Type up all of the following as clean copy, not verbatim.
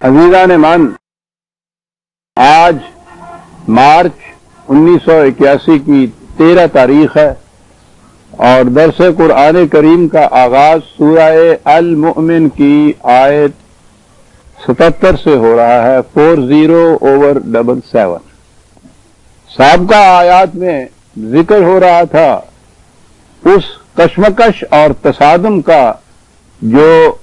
عزیزان مان، آج مارچ 1981 کی 13 تاریخ ہے اور درس قرآن کریم کا آغاز سورہ المؤمن کی آیت 77 سے ہو رہا ہے، 40/77۔ سابقہ آیات میں ذکر ہو رہا تھا اس کشمکش اور تصادم کا جو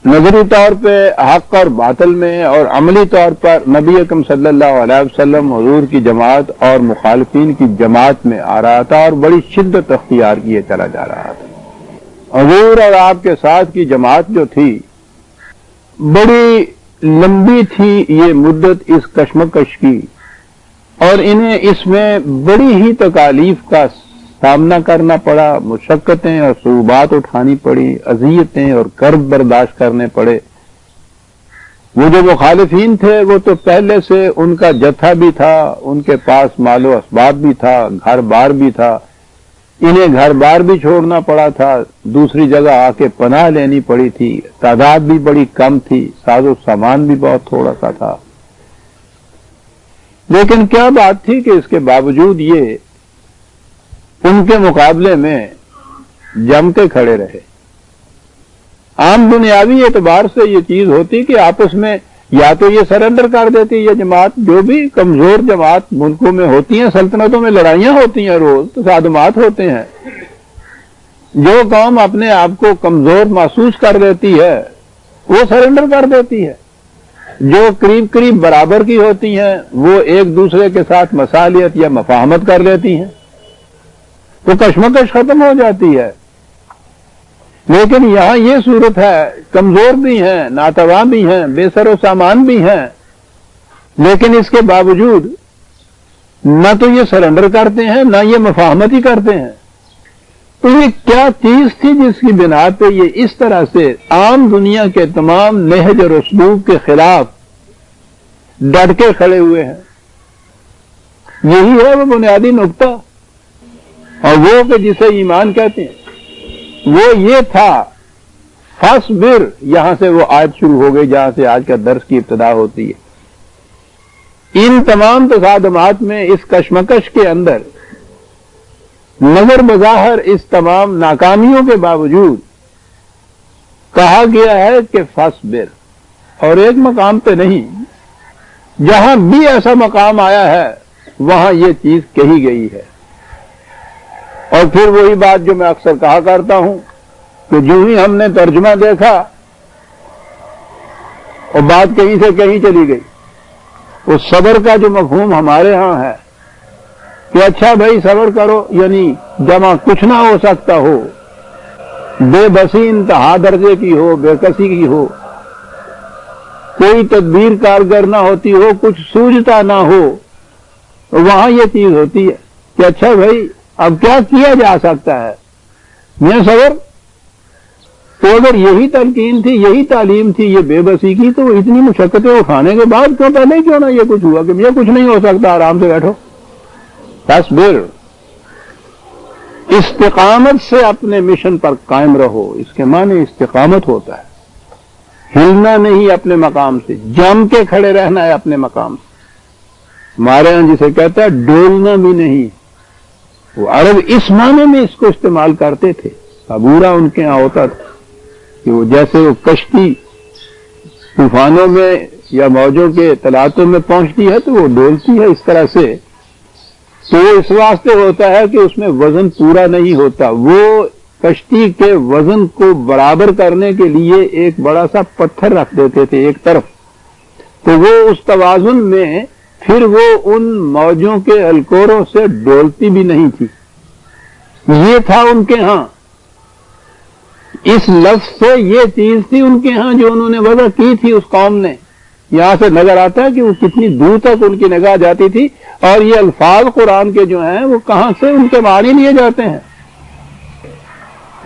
نظری طور پہ حق اور باطل میں اور عملی طور پر نبی اکرم صلی اللہ علیہ وسلم، حضور کی جماعت اور مخالفین کی جماعت میں آ رہا تھا اور بڑی شدت اختیار کیے چلا جا رہا تھا۔ حضور اور آپ کے ساتھ کی جماعت جو تھی بڑی لمبی تھی یہ مدت اس کشمکش کی، اور انہیں اس میں بڑی ہی تکالیف کا سامنا کرنا پڑا، مشقتیں اور صعوبات اٹھانی پڑی، اذیتیں اور کرب برداشت کرنے پڑے۔ وہ جو مخالفین تھے وہ تو پہلے سے ان کا جتھا بھی تھا، ان کے پاس مال و اسباب بھی تھا، گھر بار بھی تھا، انہیں گھر بار بھی چھوڑنا پڑا تھا، دوسری جگہ آ کے پناہ لینی پڑی تھی، تعداد بھی بڑی کم تھی، ساز و سامان بھی بہت تھوڑا سا تھا۔ لیکن کیا بات تھی کہ اس کے باوجود یہ ان کے مقابلے میں جم کے کھڑے رہے۔ عام دنیاوی اعتبار سے یہ چیز ہوتی کہ آپس میں یا تو یہ سرنڈر کر دیتی یہ جماعت، جو بھی کمزور جماعت ملکوں میں ہوتی ہیں، سلطنتوں میں لڑائیاں ہوتی ہیں، روز تصادمات ہوتے ہیں، جو قوم اپنے آپ کو کمزور محسوس کر دیتی ہے وہ سرنڈر کر دیتی ہے، جو قریب قریب برابر کی ہوتی ہیں وہ ایک دوسرے کے ساتھ مصالحت یا مفاہمت کر لیتی ہیں، تو کشمکش ختم ہو جاتی ہے۔ لیکن یہاں یہ صورت ہے، کمزور بھی ہیں، ناتواں بھی ہیں، بے سر و سامان بھی ہیں، لیکن اس کے باوجود نہ تو یہ سرنڈر کرتے ہیں نہ یہ مفاہمت ہی کرتے ہیں۔ تو یہ کیا چیز تھی جس کی بنا پہ یہ اس طرح سے عام دنیا کے تمام نہج اور اسلوب کے خلاف ڈٹ کے کھڑے ہوئے ہیں؟ یہی ہے وہ بنیادی نقطہ، اور وہ کہ جسے ایمان کہتے ہیں وہ یہ تھا، فاصبر، یہاں سے وہ آیت شروع ہو گئی جہاں سے آج کا درس کی ابتدا ہوتی ہے۔ ان تمام تصادمات میں، اس کشمکش کے اندر، نظر بظاہر اس تمام ناکامیوں کے باوجود کہا گیا ہے کہ فاصبر، اور ایک مقام پہ نہیں، جہاں بھی ایسا مقام آیا ہے وہاں یہ چیز کہی گئی ہے۔ اور پھر وہی بات جو میں اکثر کہا کرتا ہوں کہ جو ہی ہم نے ترجمہ دیکھا اور بات کہیں سے کہیں چلی گئی، اس صبر کا جو مفہوم ہمارے ہاں ہے کہ اچھا بھائی صبر کرو، یعنی جمع کچھ نہ ہو سکتا ہو، بے بسی انتہا درجے کی ہو، بے کسی کی ہو، کوئی تدبیر کارگر نہ ہوتی ہو، کچھ سوجھتا نہ ہو، وہاں یہ چیز ہوتی ہے کہ اچھا بھائی اب کیا کیا جا سکتا ہے، یہ صبر۔ تو اگر یہی تلقین تھی، یہی تعلیم تھی یہ بے بسی کی، تو اتنی مشقتیں اٹھانے کے بعد کیوں پہلے کیوں نہ یہ کچھ ہوا کہ یہ کچھ نہیں ہو سکتا، آرام سے بیٹھو۔ تصبر، استقامت سے اپنے مشن پر قائم رہو، اس کے معنی استقامت ہوتا ہے ہلنا نہیں اپنے مقام سے، جم کے کھڑے رہنا ہے اپنے مقام سے۔ ہمارے ہاں جسے کہتا ہے ڈولنا بھی نہیں، وہ عرب اس معنی میں اس کو استعمال کرتے تھے، عبورہ ان کے ہاں ہوتا تھا کہ وہ جیسے وہ کشتی طوفانوں میں یا موجوں کے تلاطوں میں پہنچتی ہے تو وہ ڈولتی ہے اس طرح سے، تو وہ اس واسطے ہوتا ہے کہ اس میں وزن پورا نہیں ہوتا، وہ کشتی کے وزن کو برابر کرنے کے لیے ایک بڑا سا پتھر رکھ دیتے تھے ایک طرف، تو وہ اس توازن میں پھر وہ ان موجوں کے الکوروں سے ڈولتی بھی نہیں تھی۔ یہ تھا ان کے ہاں، اس لفظ سے یہ چیز تھی ان کے ہاں جو انہوں نے وضع کی تھی اس قوم نے۔ یہاں سے نظر آتا ہے کہ وہ کتنی دور تک ان کی نگاہ جاتی تھی، اور یہ الفاظ قرآن کے جو ہیں وہ کہاں سے ان کے معنی لیے جاتے ہیں،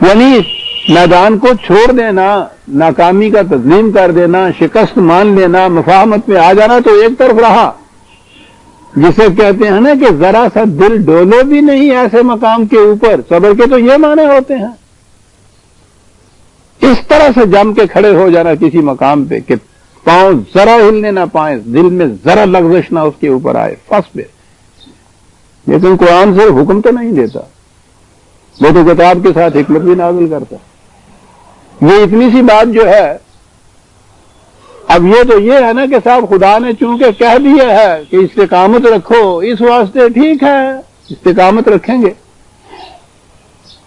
یعنی میدان کو چھوڑ دینا، ناکامی کا تسلیم کر دینا، شکست مان لینا، مفاہمت میں آ جانا تو ایک طرف رہا، جسے کہتے ہیں نا کہ ذرا سا دل ڈولے بھی نہیں ایسے مقام کے اوپر، صبر کے تو یہ معنی ہوتے ہیں۔ اس طرح سے جم کے کھڑے ہو جانا کسی مقام پہ کہ پاؤں ذرا ہلنے نہ پائیں، دل میں ذرا لغزش نہ اس کے اوپر آئے، فصبر۔ لیکن قرآن سے حکم تو نہیں دیتا، وہ تو کتاب کے ساتھ حکمت بھی نازل کرتا۔ یہ اتنی سی بات جو ہے، اب یہ تو یہ ہے نا کہ صاحب خدا نے چونکہ کہہ دیا ہے کہ استقامت رکھو، اس واسطے ٹھیک ہے استقامت رکھیں گے۔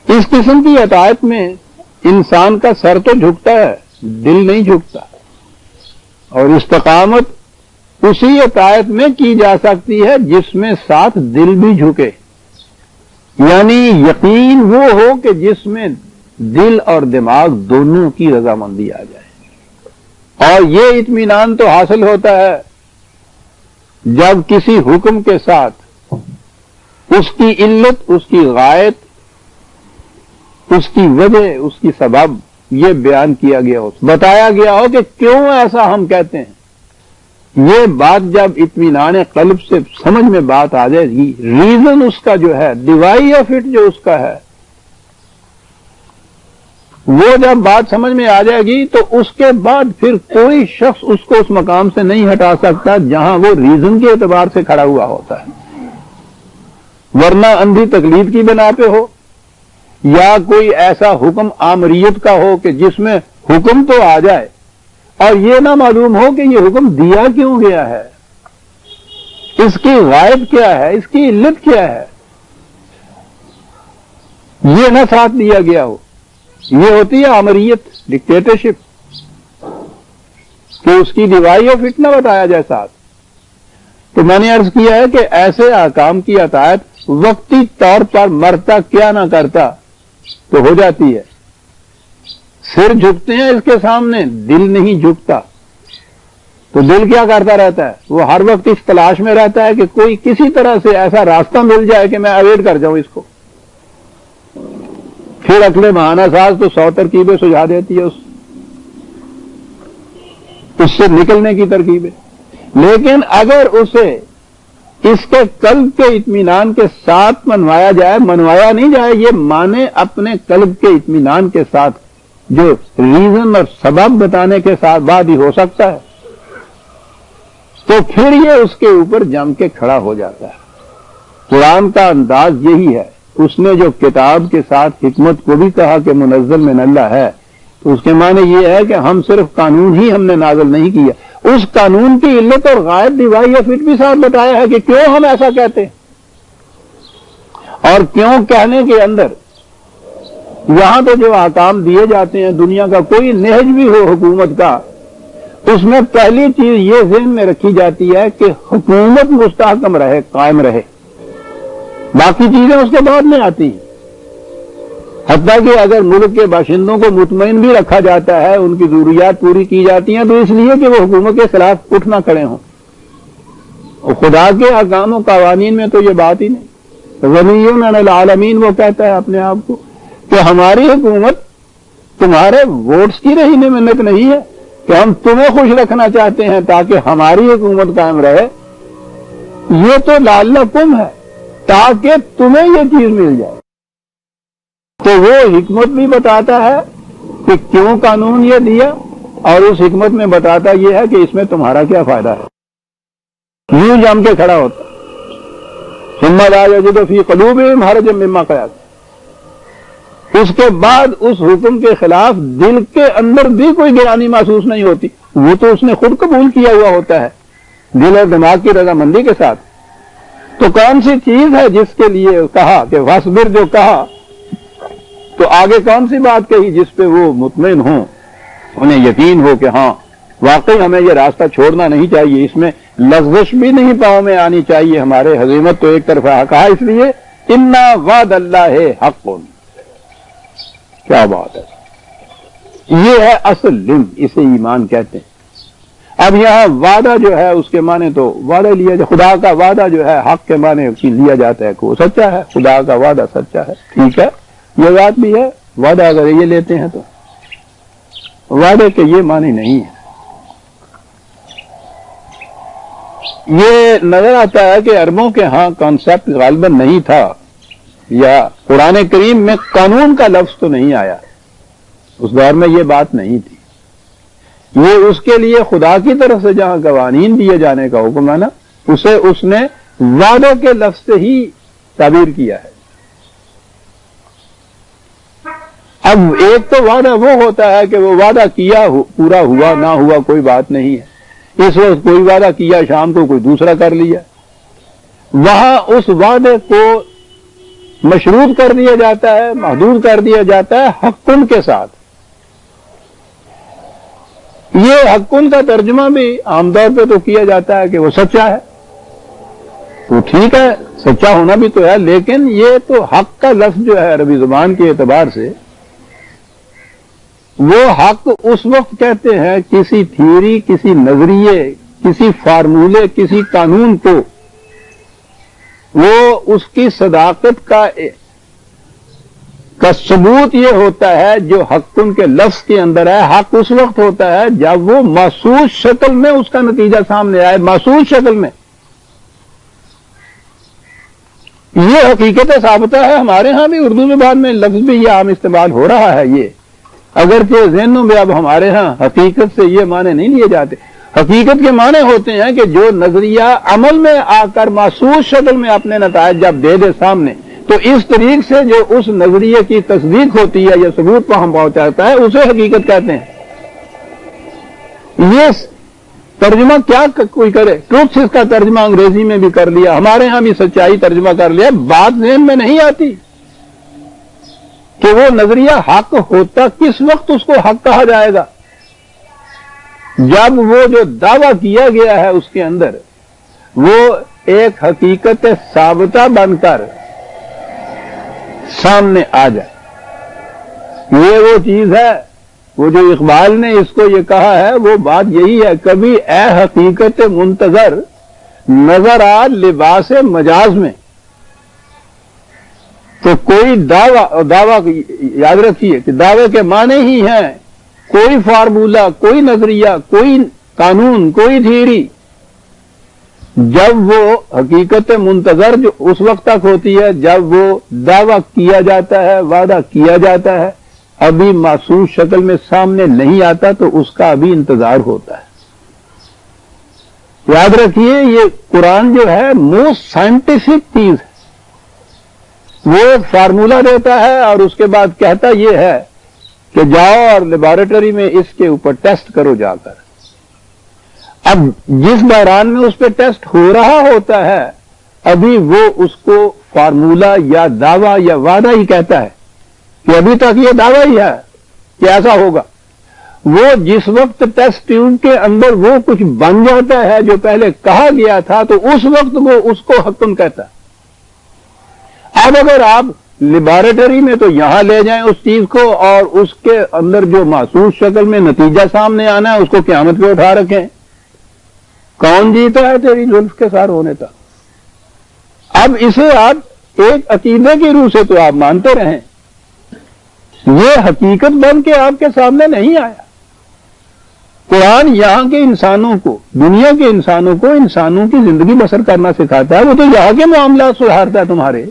اس قسم کی عطایت میں انسان کا سر تو جھکتا ہے، دل نہیں جھکتا، اور استقامت اسی عطایت میں کی جا سکتی ہے جس میں ساتھ دل بھی جھکے، یعنی یقین وہ ہو کہ جس میں دل اور دماغ دونوں کی رضامندی آ جائے۔ اور یہ اطمینان تو حاصل ہوتا ہے جب کسی حکم کے ساتھ اس کی علت، اس کی غایت، اس کی وجہ، اس کی سبب یہ بیان کیا گیا ہو، بتایا گیا ہو کہ کیوں ایسا ہم کہتے ہیں۔ یہ بات جب اطمینان قلب سے سمجھ میں بات آ جائے گی، ریزن اس کا جو ہے، ڈیوائز آف اٹ جو اس کا ہے، وہ جب بات سمجھ میں آ جائے گی تو اس کے بعد پھر کوئی شخص اس کو اس مقام سے نہیں ہٹا سکتا جہاں وہ ریزن کے اعتبار سے کھڑا ہوا ہوتا ہے، ورنہ اندھی تقلید کی بنا پہ ہو، یا کوئی ایسا حکم آمریت کا ہو کہ جس میں حکم تو آ جائے اور یہ نہ معلوم ہو کہ یہ حکم دیا کیوں گیا ہے، اس کی غائب کیا ہے، اس کی علت کیا ہے، یہ نہ ساتھ دیا گیا ہو۔ یہ ہوتی ہے آمریت، ڈکٹیٹرشپ، کہ اس کی ڈیوائز آف اٹ نہ بتایا جائے ساتھ۔ تو میں نے عرض کیا ہے کہ ایسے احکام کی عطایت وقتی طور پر مرتا کیا نہ کرتا تو ہو جاتی ہے، سر جھکتے ہیں اس کے سامنے، دل نہیں جھکتا، تو دل کیا کرتا رہتا ہے؟ وہ ہر وقت اس تلاش میں رہتا ہے کہ کوئی کسی طرح سے ایسا راستہ مل جائے کہ میں اوائڈ کر جاؤں اس کو۔ پھر عقل بہانہ ساز تو 100 ترکیبیں سجھا دیتی ہے اس سے نکلنے کی ترکیبیں، لیکن اگر اسے اس کے قلب کے اطمینان کے ساتھ منوایا جائے، منوایا نہیں جائے، یہ مانے اپنے قلب کے اطمینان کے ساتھ جو ریزن اور سبب بتانے کے ساتھ بعد ہی ہو سکتا ہے، تو پھر یہ اس کے اوپر جم کے کھڑا ہو جاتا ہے۔ قرآن کا انداز یہی ہے، اس نے جو کتاب کے ساتھ حکمت کو بھی کہا کہ منزل من اللہ ہے، تو اس کے معنی یہ ہے کہ ہم صرف قانون ہی ہم نے نازل نہیں کیا، اس قانون کی علت اور غائب ڈیوائز آف اٹ بھی ساتھ بتایا ہے کہ کیوں ہم ایسا کہتے ہیں، اور کیوں کہنے کے اندر یہاں تو جو احکام دیے جاتے ہیں، دنیا کا کوئی نہج بھی ہو حکومت کا، اس میں پہلی چیز یہ ذہن میں رکھی جاتی ہے کہ حکومت مستحکم رہے، قائم رہے، باقی چیزیں اس کے بعد میں آتی ہیں۔ حتیٰ کہ اگر ملک کے باشندوں کو مطمئن بھی رکھا جاتا ہے، ان کی ضروریات پوری کی جاتی ہیں، تو اس لیے کہ وہ حکومت کے خلاف اٹھ نہ کھڑے ہوں۔ اور خدا کے احکام و قوانین میں تو یہ بات ہی نہیں۔ غنی عن العالمین وہ کہتا ہے اپنے آپ کو کہ ہماری حکومت تمہارے ووٹس کی رہنے منت نہیں ہے کہ ہم تمہیں خوش رکھنا چاہتے ہیں تاکہ ہماری حکومت قائم رہے، یہ تو لعلکم ہے، تاکہ تمہیں یہ چیز مل جائے۔ تو وہ حکمت بھی بتاتا ہے کہ کیوں قانون یہ دیا، اور اس حکمت میں بتاتا یہ ہے کہ اس میں تمہارا کیا فائدہ ہے۔ یوں جم کے کھڑا ہوتا، ثم لا یجد فی قلوبہم حرجا مما قضیت۔ اس کے بعد اس حکم کے خلاف دل کے اندر بھی کوئی گرانی محسوس نہیں ہوتی، وہ تو اس نے خود قبول کیا ہوا ہوتا ہے دل اور دماغ کی رضامندی کے ساتھ۔ تو کون سی چیز ہے جس کے لیے کہا کہ وَاصْبِرْ، جو کہا تو آگے کون سی بات کہی جس پہ وہ مطمئن ہوں، انہیں یقین ہو کہ ہاں واقعی ہمیں یہ راستہ چھوڑنا نہیں چاہیے، اس میں لغزش بھی نہیں پاؤں میں آنی چاہیے، ہمارے ہزیمت تو ایک طرفہ کہا اس لیے اِنَّا وعد اللہ حق۔ کیا بات ہے، یہ ہے اصل لم، اسے ایمان کہتے ہیں۔ اب یہاں وعدہ جو ہے اس کے معنی تو وعدہ لیا جائے، خدا کا وعدہ جو ہے حق کے معنی لیا جاتا ہے کہ وہ سچا ہے، خدا کا وعدہ سچا ہے، ٹھیک ہے، یہ بات بھی ہے۔ وعدہ اگر یہ لیتے ہیں تو وعدے کے یہ معنی نہیں ہے۔ یہ نظر آتا ہے کہ عربوں کے ہاں کانسیپٹ غالباً نہیں تھا، یا قرآن کریم میں قانون کا لفظ تو نہیں آیا، اس دور میں یہ بات نہیں تھی، یہ اس کے لیے خدا کی طرف سے جہاں قوانین دیے جانے کا حکم ہے نا، اسے اس نے وعدے کے لفظ سے ہی تعبیر کیا ہے۔ اب ایک تو وعدہ وہ ہوتا ہے کہ وہ وعدہ کیا پورا ہوا نہ ہوا کوئی بات نہیں ہے، اس وقت کوئی وعدہ کیا شام کو کوئی دوسرا کر لیا، وہاں اس وعدے کو مشروط کر دیا جاتا ہے، محدود کر دیا جاتا ہے حقن کے ساتھ۔ یہ حقن کا ترجمہ بھی عام طور پہ تو کیا جاتا ہے کہ وہ سچا ہے، تو ٹھیک ہے سچا ہونا بھی تو ہے، لیکن یہ تو حق کا لفظ جو ہے عربی زبان کے اعتبار سے، وہ حق اس وقت کہتے ہیں کسی تھیوری، کسی نظریے، کسی فارمولے، کسی قانون کو، وہ اس کی صداقت کا ثبوت یہ ہوتا ہے جو حقن کے لفظ کے اندر ہے۔ حق اس وقت ہوتا ہے جب وہ محسوس شکل میں اس کا نتیجہ سامنے آئے، محسوس شکل میں۔ یہ حقیقت ثابتہ ہے، ہمارے ہاں بھی اردو زبان میں لفظ بھی یہ عام استعمال ہو رہا ہے، یہ اگرچہ ذہنوں میں اب ہمارے ہاں حقیقت سے یہ معنی نہیں لیے جاتے۔ حقیقت کے معنی ہوتے ہیں کہ جو نظریہ عمل میں آ کر محسوس شکل میں اپنے نتائج جب دے دے سامنے، تو اس طریق سے جو اس نظریے کی تصدیق ہوتی ہے یا ثبوت کو ہم پہنچاتا ہے، اسے حقیقت کہتے ہیں۔ یہ ترجمہ کیا کوئی کرے، ٹروتھ اس کا ترجمہ انگریزی میں بھی کر لیا، ہمارے ہاں بھی سچائی ترجمہ کر لیا، بات ذہن میں نہیں آتی کہ وہ نظریہ حق ہوتا کس وقت اس کو حق کہا جائے گا، جب وہ جو دعویٰ کیا گیا ہے اس کے اندر وہ ایک حقیقت ثابتہ بن کر سامنے آ جائے۔ یہ وہ چیز ہے، وہ جو اقبال نے اس کو یہ کہا ہے، وہ بات یہی ہے، کبھی اے حقیقت منتظر نظر آ لباس مجاز میں۔ تو کوئی دعویٰ یاد رکھیے کہ دعوے کے معنی ہی ہیں کوئی فارمولہ، کوئی نظریہ، کوئی قانون، کوئی تھیوری، جب وہ حقیقت منتظر جو اس وقت تک ہوتی ہے جب وہ دعویٰ کیا جاتا ہے، وعدہ کیا جاتا ہے، ابھی محسوس شکل میں سامنے نہیں آتا تو اس کا ابھی انتظار ہوتا ہے۔ یاد رکھیے یہ قرآن جو ہے موسٹ سائنٹیفک چیز ہے، وہ فارمولہ دیتا ہے اور اس کے بعد کہتا یہ ہے کہ جاؤ اور لیبارٹری میں اس کے اوپر ٹیسٹ کرو جا کر۔ اب جس دوران میں اس پہ ٹیسٹ ہو رہا ہوتا ہے ابھی وہ اس کو فارمولہ یا دعویٰ یا وعدہ ہی کہتا ہے کہ ابھی تک یہ دعویٰ ہی ہے کہ ایسا ہوگا۔ وہ جس وقت ٹیسٹ ٹیوب کے اندر وہ کچھ بن جاتا ہے جو پہلے کہا گیا تھا تو اس وقت وہ اس کو حکم کہتا ہے۔ اب اگر آپ لیبارٹری میں تو یہاں لے جائیں اس چیز کو اور اس کے اندر جو محسوس شکل میں نتیجہ سامنے آنا ہے اس کو قیامت پہ اٹھا رکھیں، کون جیتا ہے تیری زلف کے سار ہونے تک؟ اب اسے آپ ایک عقیدے کی روح سے تو آپ مانتے رہیں، یہ حقیقت بن کے آپ کے سامنے نہیں آیا۔ قرآن یہاں کے انسانوں کو، دنیا کے انسانوں کو انسانوں کی زندگی بسر کرنا سکھاتا ہے، وہ تو یہاں کے معاملات سدھارتا ہے تمہارے۔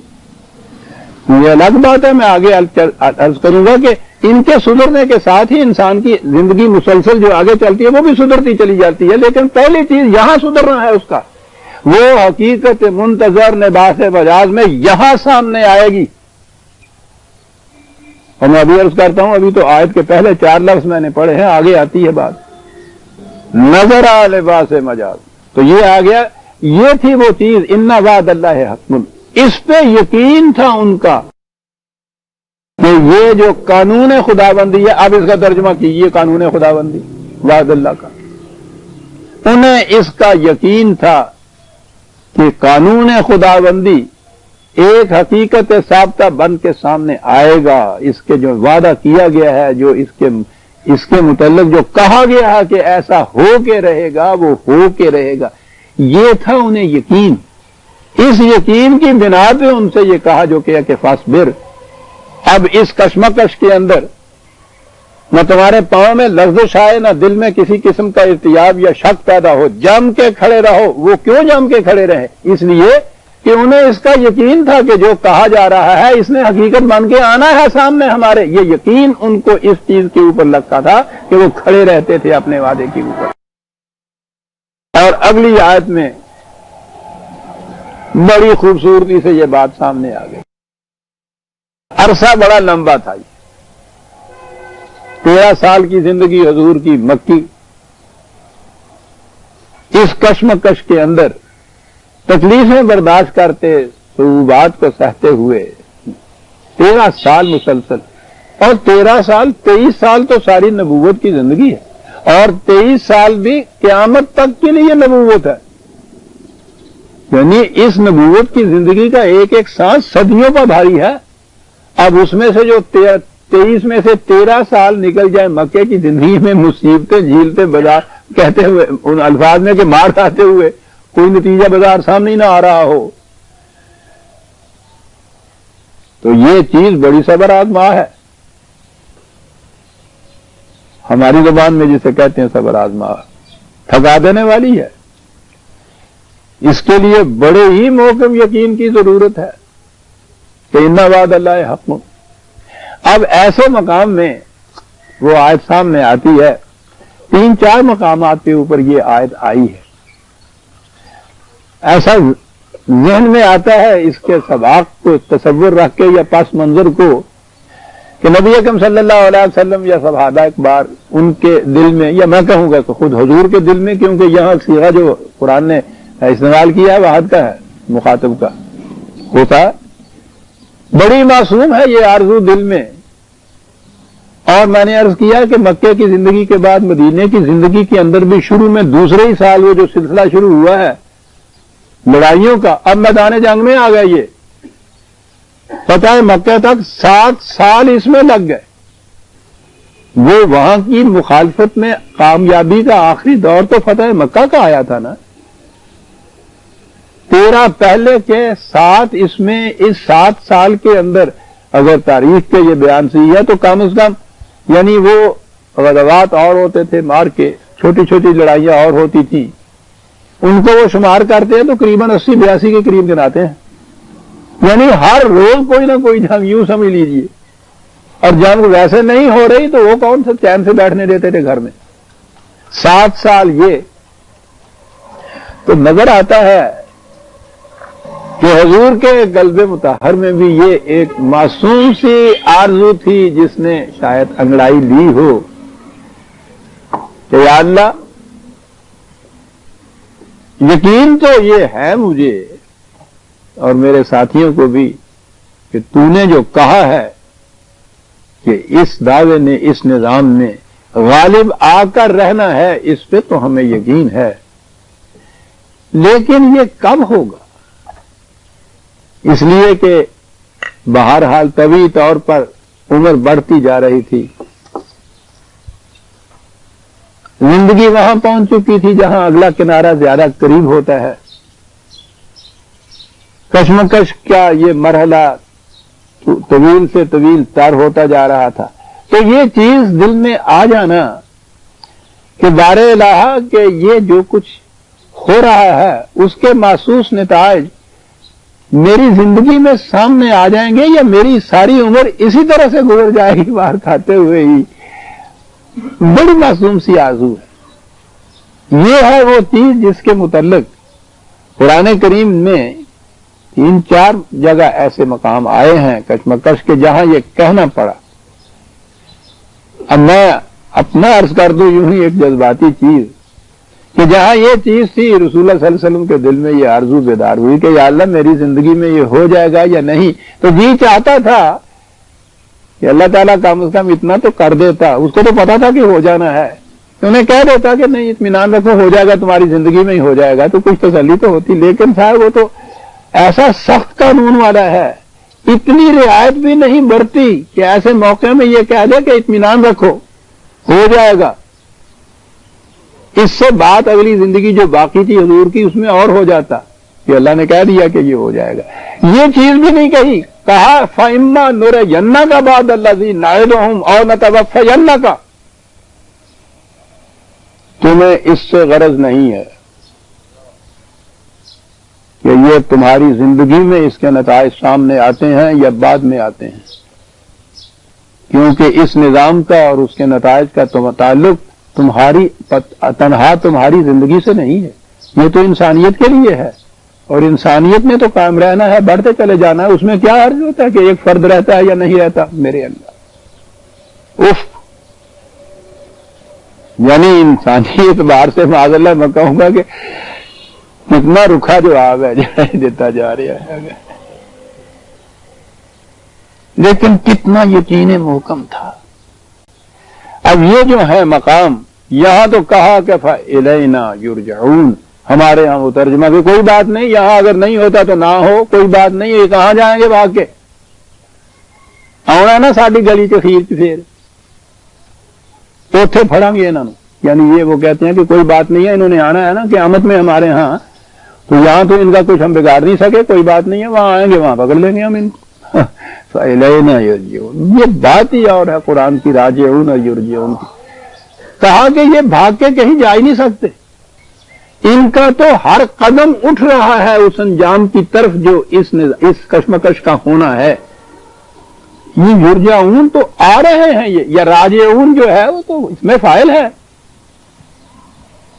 یہ الگ بات ہے، میں آگے عرض کروں گا کہ ان کے سدھرنے کے ساتھ ہی انسان کی زندگی مسلسل جو آگے چلتی ہے وہ بھی سدھرتی چلی جاتی ہے، لیکن پہلی چیز یہاں سدھرنا ہے اس کا، وہ حقیقت منتظر لباس مجاز میں یہاں سامنے آئے گی۔ اور میں ابھی عرض کرتا ہوں، ابھی تو آیت کے پہلے 4 لفظ میں نے پڑھے ہیں، آگے آتی ہے بات نظر آ لباس مجاز، تو یہ آ گیا، یہ تھی وہ چیز ان وعد اللہ حق، اس پہ یقین تھا ان کا کہ یہ جو قانون خداوندی ہے، اب اس کا ترجمہ کیجیے قانون خداوندی وعد اللہ کا، انہیں اس کا یقین تھا کہ قانون خداوندی ایک حقیقت ثابتہ بن کے سامنے آئے گا، اس کے جو وعدہ کیا گیا ہے، جو اس کے متعلق جو کہا گیا ہے کہ ایسا ہو کے رہے گا وہ ہو کے رہے گا، یہ تھا انہیں یقین۔ اس یقین کی بنا پہ ان سے یہ کہا جو کہ فاصبر، اب اس کشمکش کے اندر نہ تمہارے پاؤں میں لغزش آئے، نہ دل میں کسی قسم کا ارتیاب یا شک پیدا ہو، جم کے کھڑے رہو۔ وہ کیوں جم کے کھڑے رہے؟ اس لیے کہ کہ انہیں اس کا یقین تھا کہ جو کہا جا رہا ہے اس نے حقیقت بن کے آنا ہے سامنے ہمارے. یہ یقین ان کو اس چیز کے اوپر لگتا تھا کہ وہ کھڑے رہتے تھے اپنے وعدے کے اوپر. اور اگلی آیت میں بڑی خوبصورتی سے یہ بات سامنے آ گئی. عرصہ بڑا لمبا تھا. 13 سال کی زندگی حضور کی مکی. اس کشمکش کے اندر تکلیفیں برداشت کرتے صعوبات کو سہتے ہوئے 13 سال مسلسل. اور 13 سال 23 سال تو ساری نبوت کی زندگی ہے اور 23 سال بھی قیامت تک کے لیے نبوت ہے. یعنی اس نبوت کی زندگی کا ایک ایک سانس صدیوں پر بھاری ہے. اب اس میں سے جو 23 میں سے 13 سال نکل جائے مکے کی زندگی میں مصیبتیں جھیلتے بازار کہتے ہوئے ان الفاظ میں کہ مار کھاتے ہوئے کوئی نتیجہ بازار سامنے نہ آ رہا ہو، تو یہ چیز بڑی صبر آزما ہے. ہماری زبان میں جسے کہتے ہیں صبر آزما، تھکا دینے والی ہے. اس کے لیے بڑے ہی محکم یقین کی ضرورت ہے کہ ان وعد اللہ حق. اب ایسے مقام میں وہ آیت سامنے آتی ہے. 3-4 مقامات کے اوپر یہ آیت آئی ہے. ایسا ذہن میں آتا ہے اس کے سباق کو تصور رکھ کے یا پس منظر کو کہ نبی اکرم صلی اللہ علیہ وسلم یا صحابہ اکبار ان کے دل میں، یا میں کہوں گا کہ خود حضور کے دل میں، کیونکہ یہاں صیغہ جو قرآن نے استعمال کیا ہے واحد کا ہے، مخاطب کا ہوتا ہے. بڑی معصوم ہے یہ آرزو دل میں. اور میں نے عرض کیا کہ مکے کی زندگی کے بعد مدینے کی زندگی کے اندر بھی شروع میں دوسرے ہی سال وہ جو سلسلہ شروع ہوا ہے لڑائیوں کا، اب میدان جنگ میں آ گئے. یہ پتہ ہے مکہ تک 7 سال اس میں لگ گئے. وہ وہاں کی مخالفت میں کامیابی کا آخری دور تو فتح مکہ کا آیا تھا نا. 13 پہلے کے 7 اس میں، اس 7 سال کے اندر اگر تاریخ کے یہ بیان صحیح ہے تو کم از کم یعنی وہ غزوات اور ہوتے تھے، مار کے چھوٹی چھوٹی لڑائیاں اور ہوتی تھیں. ان کو وہ شمار کرتے ہیں تو قریباً 80-82 کے قریب گناتے ہیں. یعنی ہر روز کوئی نہ کوئی جنگ، یوں سمجھ لیجیے. اور جنگ ویسے نہیں ہو رہی تو وہ کون سے چین سے بیٹھنے دیتے تھے گھر میں. 7 سال یہ تو نظر آتا ہے کہ حضور کے قلب مطہر میں بھی یہ ایک معصوم سی آرزو تھی جس نے شاید انگڑائی لی ہو کہ یا اللہ یقین تو یہ ہے مجھے اور میرے ساتھیوں کو بھی کہ تو نے جو کہا ہے کہ اس دعوے نے، اس نظام نے غالب آ کر رہنا ہے، اس پہ تو ہمیں یقین ہے. لیکن یہ کب ہوگا؟ اس لیے کہ بہرحال طبعی طور پر عمر بڑھتی جا رہی تھی. زندگی وہاں پہنچ چکی تھی جہاں اگلا کنارہ زیادہ قریب ہوتا ہے. کشمکش کا یہ مرحلہ طویل سے طویل تر ہوتا جا رہا تھا. تو یہ چیز دل میں آ جانا کہ بار الہ کہ یہ جو کچھ ہو رہا ہے اس کے محسوس نتائج میری زندگی میں سامنے آ جائیں گے یا میری ساری عمر اسی طرح سے گزر جائے گی باہر کھاتے ہوئے ہی، بڑی معصوم سی آرزو ہے. یہ ہے وہ چیز جس کے متعلق قرآن کریم میں 3-4 جگہ ایسے مقام آئے ہیں کشمکش کے جہاں یہ کہنا پڑا. اب میں اپنا عرض کر دوں یوں ہی ایک جذباتی چیز کہ جہاں یہ چیز تھی رسول اللہ صلی اللہ علیہ وسلم کے دل میں یہ آرزو بیدار ہوئی کہ یا اللہ میری زندگی میں یہ ہو جائے گا یا نہیں، تو جی چاہتا تھا کہ اللہ تعالیٰ کم از کم اتنا تو کر دیتا. اس کو تو پتا تھا کہ ہو جانا ہے، انہیں کہہ دیتا کہ نہیں اطمینان رکھو ہو جائے گا، تمہاری زندگی میں ہی ہو جائے گا، تو کچھ تسلی تو ہوتی. لیکن صاحب وہ تو ایسا سخت قانون والا ہے، اتنی رعایت بھی نہیں برتی کہ ایسے موقع میں یہ کہہ دے کہ اطمینان رکھو ہو جائے گا. اس سے بات اگلی زندگی جو باقی تھی حضور کی اس میں اور ہو جاتا کہ اللہ نے کہہ دیا کہ یہ ہو جائے گا. یہ چیز بھی نہیں کہی، کہا فَإِمَّا نُرِيَنَّكَ بَعْضَ الَّذِي نَعِدُهُمْ أَوْ نَتَوَفَّيَنَّكَ. تمہیں اس سے غرض نہیں ہے کہ یہ تمہاری زندگی میں اس کے نتائج سامنے آتے ہیں یا بعد میں آتے ہیں، کیونکہ اس نظام کا اور اس کے نتائج کا تعلق تنہا تمہاری زندگی سے نہیں ہے، یہ تو انسانیت کے لیے ہے، اور انسانیت میں تو قائم رہنا ہے، بڑھتے چلے جانا ہے۔ اس میں کیا عرض ہوتا ہے کہ ایک فرد رہتا ہے یا نہیں رہتا میرے اندر؟ اف، یعنی انسانی اعتبار سے معاذ اللہ میں کہوں گا کہ کتنا رکھا جواب ہے جو دیتا جا رہا ہے، لیکن کتنا یقین محکم تھا۔ اب یہ جو ہے مقام، یہاں تو کہا کہ فَإِلَيْنَا يُرْجَعُونَ، ہمارے ہاں وہ ترجمہ کہ کوئی بات نہیں، یہاں اگر نہیں ہوتا تو نہ ہو، کوئی بات نہیں، یہ کہاں جائیں گے بھاگ کے؟ آنا نا ساڈی گلی چ خیر چ پھر اوتھے پھڑاں گے انہوں نے، یعنی یہ وہ کہتے ہیں کہ کوئی بات نہیں ہے، انہوں نے آنا ہے نا قیامت میں ہمارے ہاں، تو یہاں تو ان کا کچھ ہم بگاڑ نہیں سکے، کوئی بات نہیں ہے، وہاں آئیں گے وہاں پکڑ لیں گے ہم ان کو۔ فَإِلَيْنَا يُرْجَعُونَ، یہ بات ہی اور ہے قرآن کی، راجعون اور یرجعون کی۔ کہا کہ یہ بھاگ کے کہیں جا ہی نہیں سکتے، ان کا تو ہر قدم اٹھ رہا ہے اس انجام کی طرف جو اس کشمکش کا ہونا ہے۔ یہ یرجعون تو آ رہے ہیں، یہ یا راجعون جو ہے وہ تو اس میں فاعل ہے،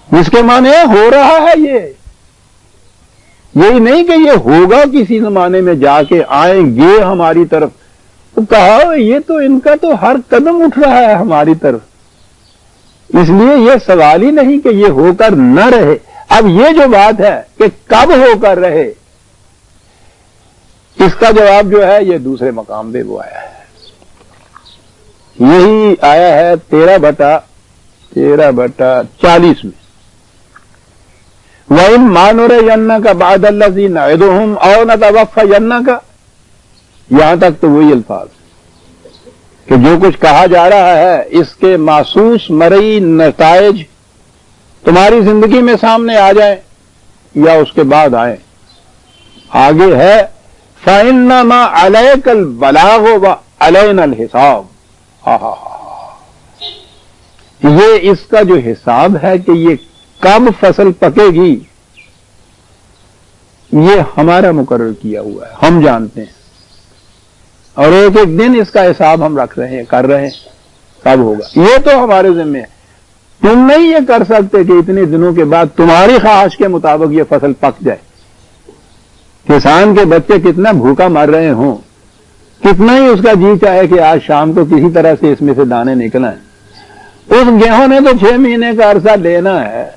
جس کے معنی ہے ہو رہا ہے۔ یہی نہیں کہ یہ ہوگا کسی زمانے میں، جا کے آئیں گے ہماری طرف، تو کہا یہ تو ان کا تو ہر قدم اٹھ رہا ہے ہماری طرف، اس لیے یہ سوال ہی نہیں کہ یہ ہو کر نہ رہے۔ اب یہ جو بات ہے کہ کب ہو کر رہے، اس کا جواب جو ہے یہ دوسرے مقام پہ وہ آیا ہے، یہی آیا ہے 13/40 میں، وَإِن مَا نُرِيَنَّكَ بَعْدَ الَّذِي نَعِدُهُمْ أَوْ نَتَوَفَّيَنَّكَ، یہاں تک تو وہی الفاظ کہ جو کچھ کہا جا رہا ہے اس کے محسوس مرئی نتائج تمہاری زندگی میں سامنے آ جائیں یا اس کے بعد آئیں۔ آگے ہے فَإِنَّمَا عَلَيْكَ الْبَلَاغُ وَعَلَيْنَا الْحِسَابُ، یہ اس کا جو حساب ہے کہ یہ کب فصل پکے گی، یہ ہمارا مقرر کیا ہوا ہے، ہم جانتے ہیں، اور ایک ایک دن اس کا حساب ہم رکھ رہے ہیں، کر رہے ہیں، کب ہوگا یہ تو ہمارے ذمہ ہے۔ تم نہیں یہ کر سکتے کہ اتنے دنوں کے بعد تمہاری خواہش کے مطابق یہ فصل پک جائے۔ کسان کے بچے کتنا بھوکا مر رہے ہوں، کتنا ہی اس کا جی چاہے کہ آج شام کو کسی طرح سے اس میں سے دانے نکلیں، اس گیہوں نے تو 6 مہینے کا عرصہ لینا ہے۔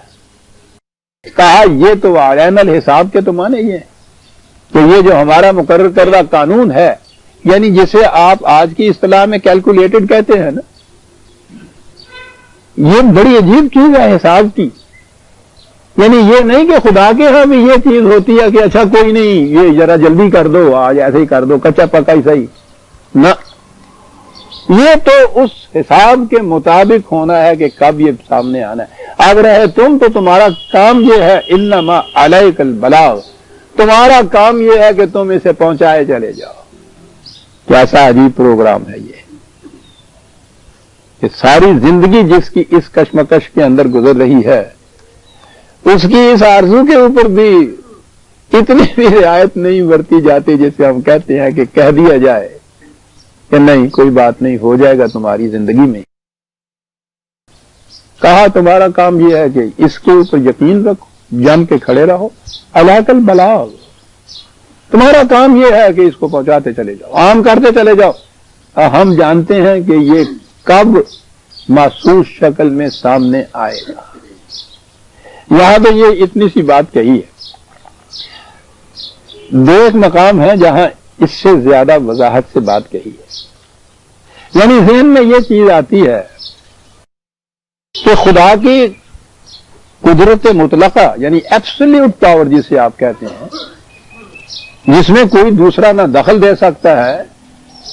کہا یہ تو عین الحساب کے تو معنی یہ ہے کہ یہ جو ہمارا مقرر کردہ قانون ہے، یعنی جسے آپ آج کی اصطلاح میں کیلکولیٹڈ کہتے ہیں نا، یہ بڑی عجیب چیز ہے حساب کی۔ یعنی یہ نہیں کہ خدا کے ہاں بھی یہ چیز ہوتی ہے کہ اچھا کوئی نہیں، یہ ذرا جلدی کر دو، آج ایسے ہی کر دو، کچا پکا ہی صحیح نہ، یہ تو اس حساب کے مطابق ہونا ہے کہ کب یہ سامنے آنا ہے۔ اب رہے تم تو تمہارا کام یہ ہے انما علیک البلاغ، تمہارا کام یہ ہے کہ تم اسے پہنچائے چلے جاؤ۔ کیسا عجیب پروگرام ہے یہ کہ ساری زندگی جس کی اس کشمکش کے اندر گزر رہی ہے، اس کی اس آرزو کے اوپر بھی اتنی بھی رعایت نہیں برتی جاتی، جسے ہم کہتے ہیں کہ کہہ دیا جائے کہ نہیں کوئی بات نہیں، ہو جائے گا تمہاری زندگی میں۔ کہا تمہارا کام یہ ہے کہ اس کے اوپر یقین رکھو، جم کے کھڑے رہو، علیک البلاغ، تمہارا کام یہ ہے کہ اس کو پہنچاتے چلے جاؤ، عام کرتے چلے جاؤ۔ ہم جانتے ہیں کہ یہ کب محسوس شکل میں سامنے آئے گا۔ یہاں تو یہ اتنی سی بات کہی ہے، دو ایک مقام ہے جہاں اس سے زیادہ وضاحت سے بات کہی ہے۔ یعنی ذہن میں یہ چیز آتی ہے کہ خدا کی قدرت مطلقہ، یعنی ایبسلیوٹ پاور جسے آپ کہتے ہیں، جس میں کوئی دوسرا نہ دخل دے سکتا ہے،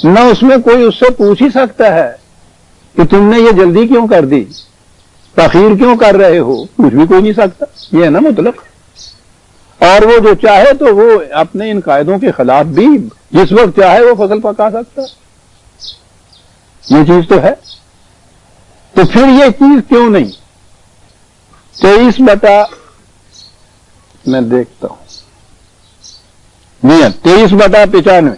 نہ اس میں کوئی اس سے پوچھ ہی سکتا ہے کہ تم نے یہ جلدی کیوں کر دی، تاخیر کیوں کر رہے ہو، پوچھ بھی کوئی نہیں سکتا، یہ ہے نا مطلق۔ اور وہ جو چاہے تو وہ اپنے ان قاعدوں کے خلاف بھی جس وقت چاہے وہ فصل پکا سکتا، یہ چیز تو ہے۔ تو پھر یہ چیز کیوں نہیں؟ 23 بٹا میں دیکھتا ہوں 23/95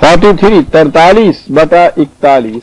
43/41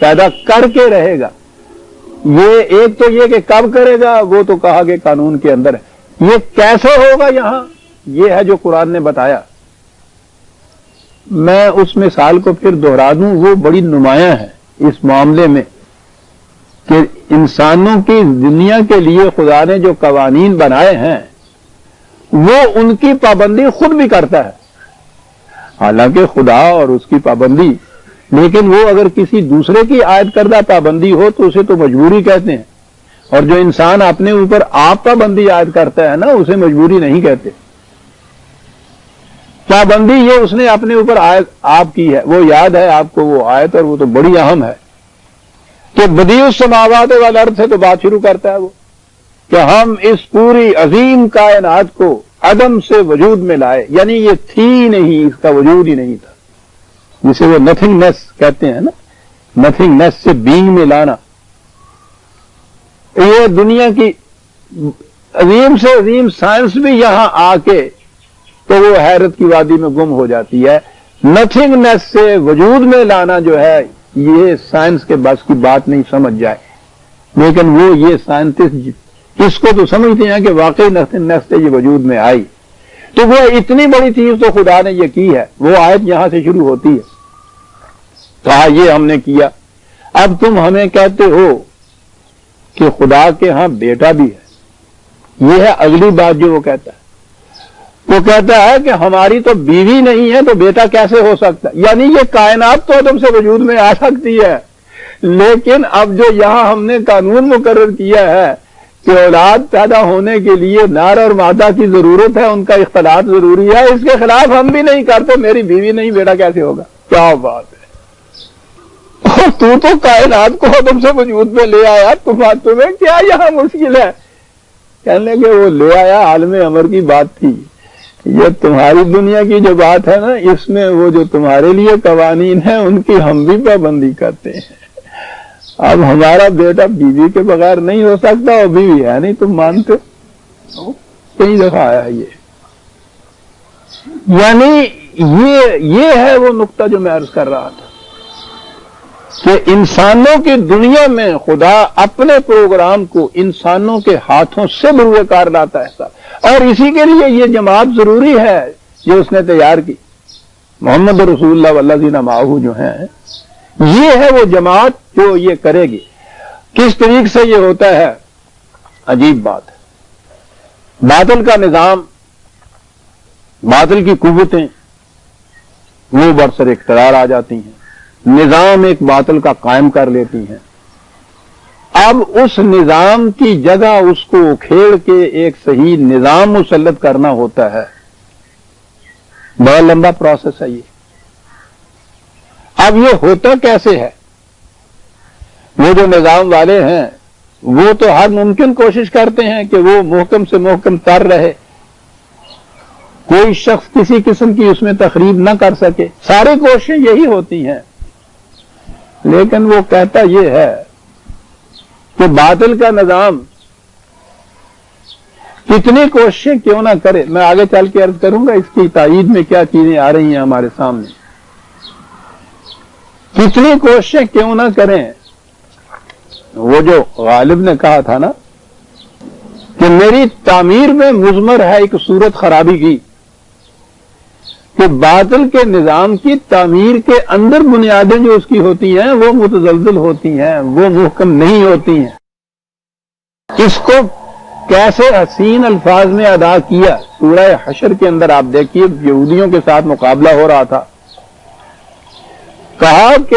پیدا کر کے رہے گا. یہ ایک تو یہ کہ کب کرے گا وہ تو کہا کہ قانون کے اندر ہے. یہ کیسے ہوگا یہاں یہ ہے جو قرآن نے بتایا. میں اس مثال کو پھر دہرا دوں, وہ بڑی نمایاں ہے اس معاملے میں کہ انسانوں کی دنیا کے لیے خدا نے جو قوانین بنائے ہیں وہ ان کی پابندی خود بھی کرتا ہے. حالانکہ خدا اور اس کی پابندی, لیکن وہ اگر کسی دوسرے کی عائد کردہ پابندی ہو تو اسے تو مجبوری کہتے ہیں, اور جو انسان اپنے اوپر آپ پابندی عائد کرتا ہے نا اسے مجبوری نہیں کہتے. پابندی یہ اس نے اپنے اوپر آپ کی ہے. وہ یاد ہے آپ کو وہ آیت, اور وہ تو بڑی اہم ہے کہ بدیع السماوات والارض سے تو بات شروع کرتا ہے وہ کہ ہم اس پوری عظیم کائنات کو عدم سے وجود میں لائے, یعنی یہ تھی نہیں, اس کا وجود ہی نہیں تھا, جسے وہ نتھنگ نیس کہتے ہیں نا, نتھنگ نیس سے بینگ میں لانا. یہ دنیا کی عظیم سے عظیم سائنس بھی یہاں آ کے تو وہ حیرت کی وادی میں گم ہو جاتی ہے. نتھنگ نیس سے وجود میں لانا جو ہے یہ سائنس کے بس کی بات نہیں سمجھ جائے, لیکن وہ یہ سائنٹسٹ اس کو تو سمجھتے ہیں کہ واقعی نتھنگ نیس سے یہ وجود میں آئی. تو وہ اتنی بڑی چیز تو خدا نے یہ کی ہے. وہ آیت یہاں سے شروع ہوتی ہے, کہا یہ ہم نے کیا. اب تم ہمیں کہتے ہو کہ خدا کے ہاں بیٹا بھی ہے. یہ ہے اگلی بات جو وہ کہتا ہے. وہ کہتا ہے کہ ہماری تو بیوی نہیں ہے تو بیٹا کیسے ہو سکتا ہے. یعنی یہ کائنات تو عدم سے وجود میں آ سکتی ہے, لیکن اب جو یہاں ہم نے قانون مقرر کیا ہے کہ اولاد پیدا ہونے کے لیے نر اور مادہ کی ضرورت ہے, ان کا اختلاط ضروری ہے, اس کے خلاف ہم بھی نہیں کرتے. میری بیوی نہیں بیٹا کیسے ہوگا؟ کیا بات ہے. اور تو کائنات کو عدم سے وجود میں لے آیا, تمہیں کیا یہاں مشکل ہے؟ کہنے کہ وہ لے آیا عالم امر کی بات تھی. یہ تمہاری دنیا کی جو بات ہے نا, اس میں وہ جو تمہارے لیے قوانین ہیں ان کی ہم بھی پابندی کرتے ہیں. اب ہمارا بیٹا بیوی کے بغیر نہیں ہو سکتا, اور بیوی ہے نہیں, تم مانتے ہو؟ کئی دفعہ آیا یہ. یعنی یہ ہے وہ نقطہ جو میں عرض کر رہا تھا کہ انسانوں کی دنیا میں خدا اپنے پروگرام کو انسانوں کے ہاتھوں سے بروئے کار لاتا ہے, اور اسی کے لیے یہ جماعت ضروری ہے جو اس نے تیار کی. محمد رسول اللہ والذین معہ جو ہیں, یہ ہے وہ جماعت جو یہ کرے گی. کس طریقے سے یہ ہوتا ہے؟ عجیب بات ہے. باطل کا نظام, باطل کی قوتیں وہ برسر اقتدار آ جاتی ہیں, نظام ایک باطل کا قائم کر لیتی ہیں. اب اس نظام کی جگہ اس کو اکھیڑ کے ایک صحیح نظام مسلط کرنا ہوتا ہے. بڑا لمبا پروسیس ہے یہ. اب یہ ہوتا کیسے ہے؟ وہ جو نظام والے ہیں وہ تو ہر ممکن کوشش کرتے ہیں کہ وہ محکم سے محکم تر رہے, کوئی شخص کسی قسم کی اس میں تخریب نہ کر سکے. ساری کوششیں یہی ہوتی ہیں, لیکن وہ کہتا یہ ہے کہ باطل کا نظام کتنی کوششیں کیوں نہ کرے. میں آگے چل کے عرض کروں گا اس کی تائید میں کیا چیزیں آ رہی ہیں ہمارے سامنے. کتنی کوششیں کیوں نہ کریں. وہ جو غالب نے کہا تھا نا کہ میری تعمیر میں مضمر ہے ایک صورت خرابی کی, کہ باطل کے نظام کی تعمیر کے اندر بنیادیں جو اس کی ہوتی ہیں وہ متزلزل ہوتی ہیں, وہ محکم نہیں ہوتی ہیں. اس کو کیسے حسین الفاظ میں ادا کیا سورہ حشر کے اندر آپ دیکھیے, یہودیوں کے ساتھ مقابلہ ہو رہا تھا. کہا کہ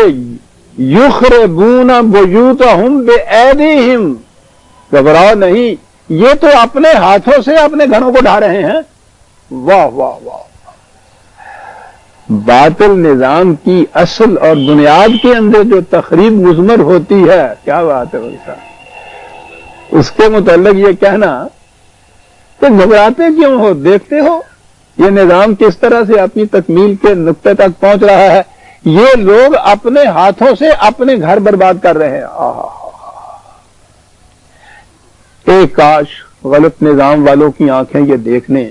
یخربون بیوتہم بایدیہم, گھبراؤ نہیں, یہ تو اپنے ہاتھوں سے اپنے گھروں کو ڈھا رہے ہیں. واہ واہ واہ. باطل نظام کی اصل اور بنیاد کے اندر جو تخریب مضمر ہوتی ہے, کیا بات ہے بھائی صاحب. اس کے متعلق یہ کہنا کہ گھبراتے کیوں ہو, دیکھتے ہو یہ نظام کس طرح سے اپنی تکمیل کے نقطے تک پہنچ رہا ہے. یہ لوگ اپنے ہاتھوں سے اپنے گھر برباد کر رہے ہیں. ایک کاش غلط نظام والوں کی آنکھیں یہ دیکھنے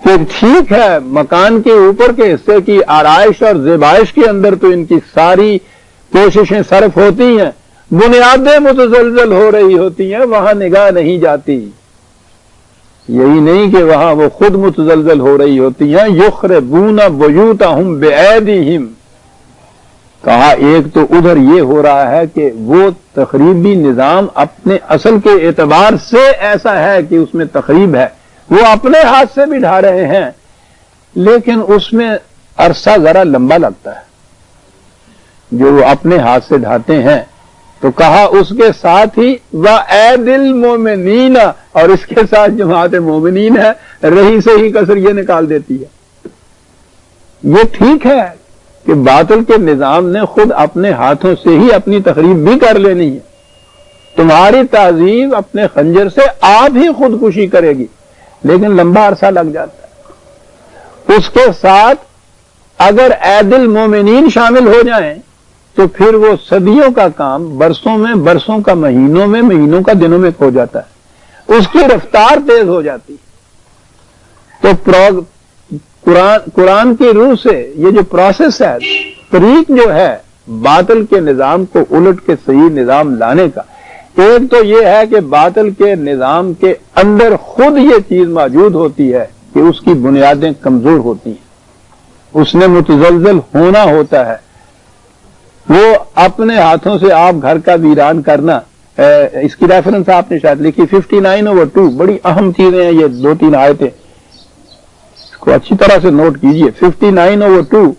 کہ ٹھیک ہے مکان کے اوپر کے حصے کی آرائش اور زیبائش کے اندر تو ان کی ساری کوششیں صرف ہوتی ہیں، بنیادیں متزلزل ہو رہی ہوتی ہیں، وہاں نگاہ نہیں جاتی۔ یہی نہیں کہ وہاں وہ خود متزلزل ہو رہی ہوتی ہیں، یخربون بیوتہم بایدیہم، کہا ایک تو ادھر یہ ہو رہا ہے کہ وہ تخریبی نظام اپنے اصل کے اعتبار سے ایسا ہے کہ اس میں تخریب ہے، وہ اپنے ہاتھ سے بھی ڈھا رہے ہیں، لیکن اس میں عرصہ ذرا لمبا لگتا ہے جو وہ اپنے ہاتھ سے ڈھاتے ہیں۔ تو کہا اس کے ساتھ ہی وَأَيْدِ الْمُؤْمِنِينَ، اور اس کے ساتھ جماعت مومنین ہے، رہی سے ہی کسر یہ نکال دیتی ہے۔ یہ ٹھیک ہے کہ باطل کے نظام نے خود اپنے ہاتھوں سے ہی اپنی تخریب بھی کر لینی ہے، تمہاری تہذیب اپنے خنجر سے آپ ہی خودکشی کرے گی، لیکن لمبا عرصہ لگ جاتا ہے۔ اس کے ساتھ اگر عید المومنین شامل ہو جائیں تو پھر وہ صدیوں کا کام برسوں میں، برسوں کا مہینوں میں، مہینوں کا دنوں میں کھو جاتا ہے، اس کی رفتار تیز ہو جاتی ہے۔ تو قرآن کی روح سے یہ جو پروسیس ہے، طریق جو ہے باطل کے نظام کو الٹ کے صحیح نظام لانے کا، ایک تو یہ ہے کہ باطل کے نظام کے اندر خود یہ چیز موجود ہوتی ہے کہ اس کی بنیادیں کمزور ہوتی ہیں، اس نے متزلزل ہونا ہوتا ہے۔ وہ اپنے ہاتھوں سے آپ گھر کا ویران کرنا، اس کی ریفرنس آپ نے شاید لکھی 59/2، بڑی اہم چیزیں ہیں یہ 2-3 آیتیں، اس کو اچھی طرح سے نوٹ کیجئے۔ 59/2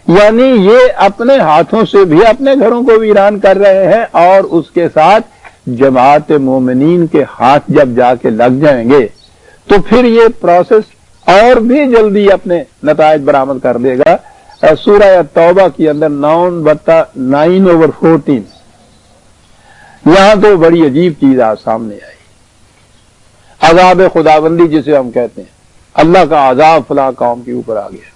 یعنی یہ اپنے ہاتھوں سے بھی اپنے گھروں کو ویران کر رہے ہیں، اور اس کے ساتھ جماعت مومنین کے ہاتھ جب جا کے لگ جائیں گے تو پھر یہ پروسیس اور بھی جلدی اپنے نتائج برآمد کر دے گا۔ سورہ توبہ کی اندر 9/14 یہاں تو بڑی عجیب چیز آج سامنے آئی، عذاب خداوندی جسے ہم کہتے ہیں، اللہ کا عذاب فلاں قوم کے اوپر آ گیا۔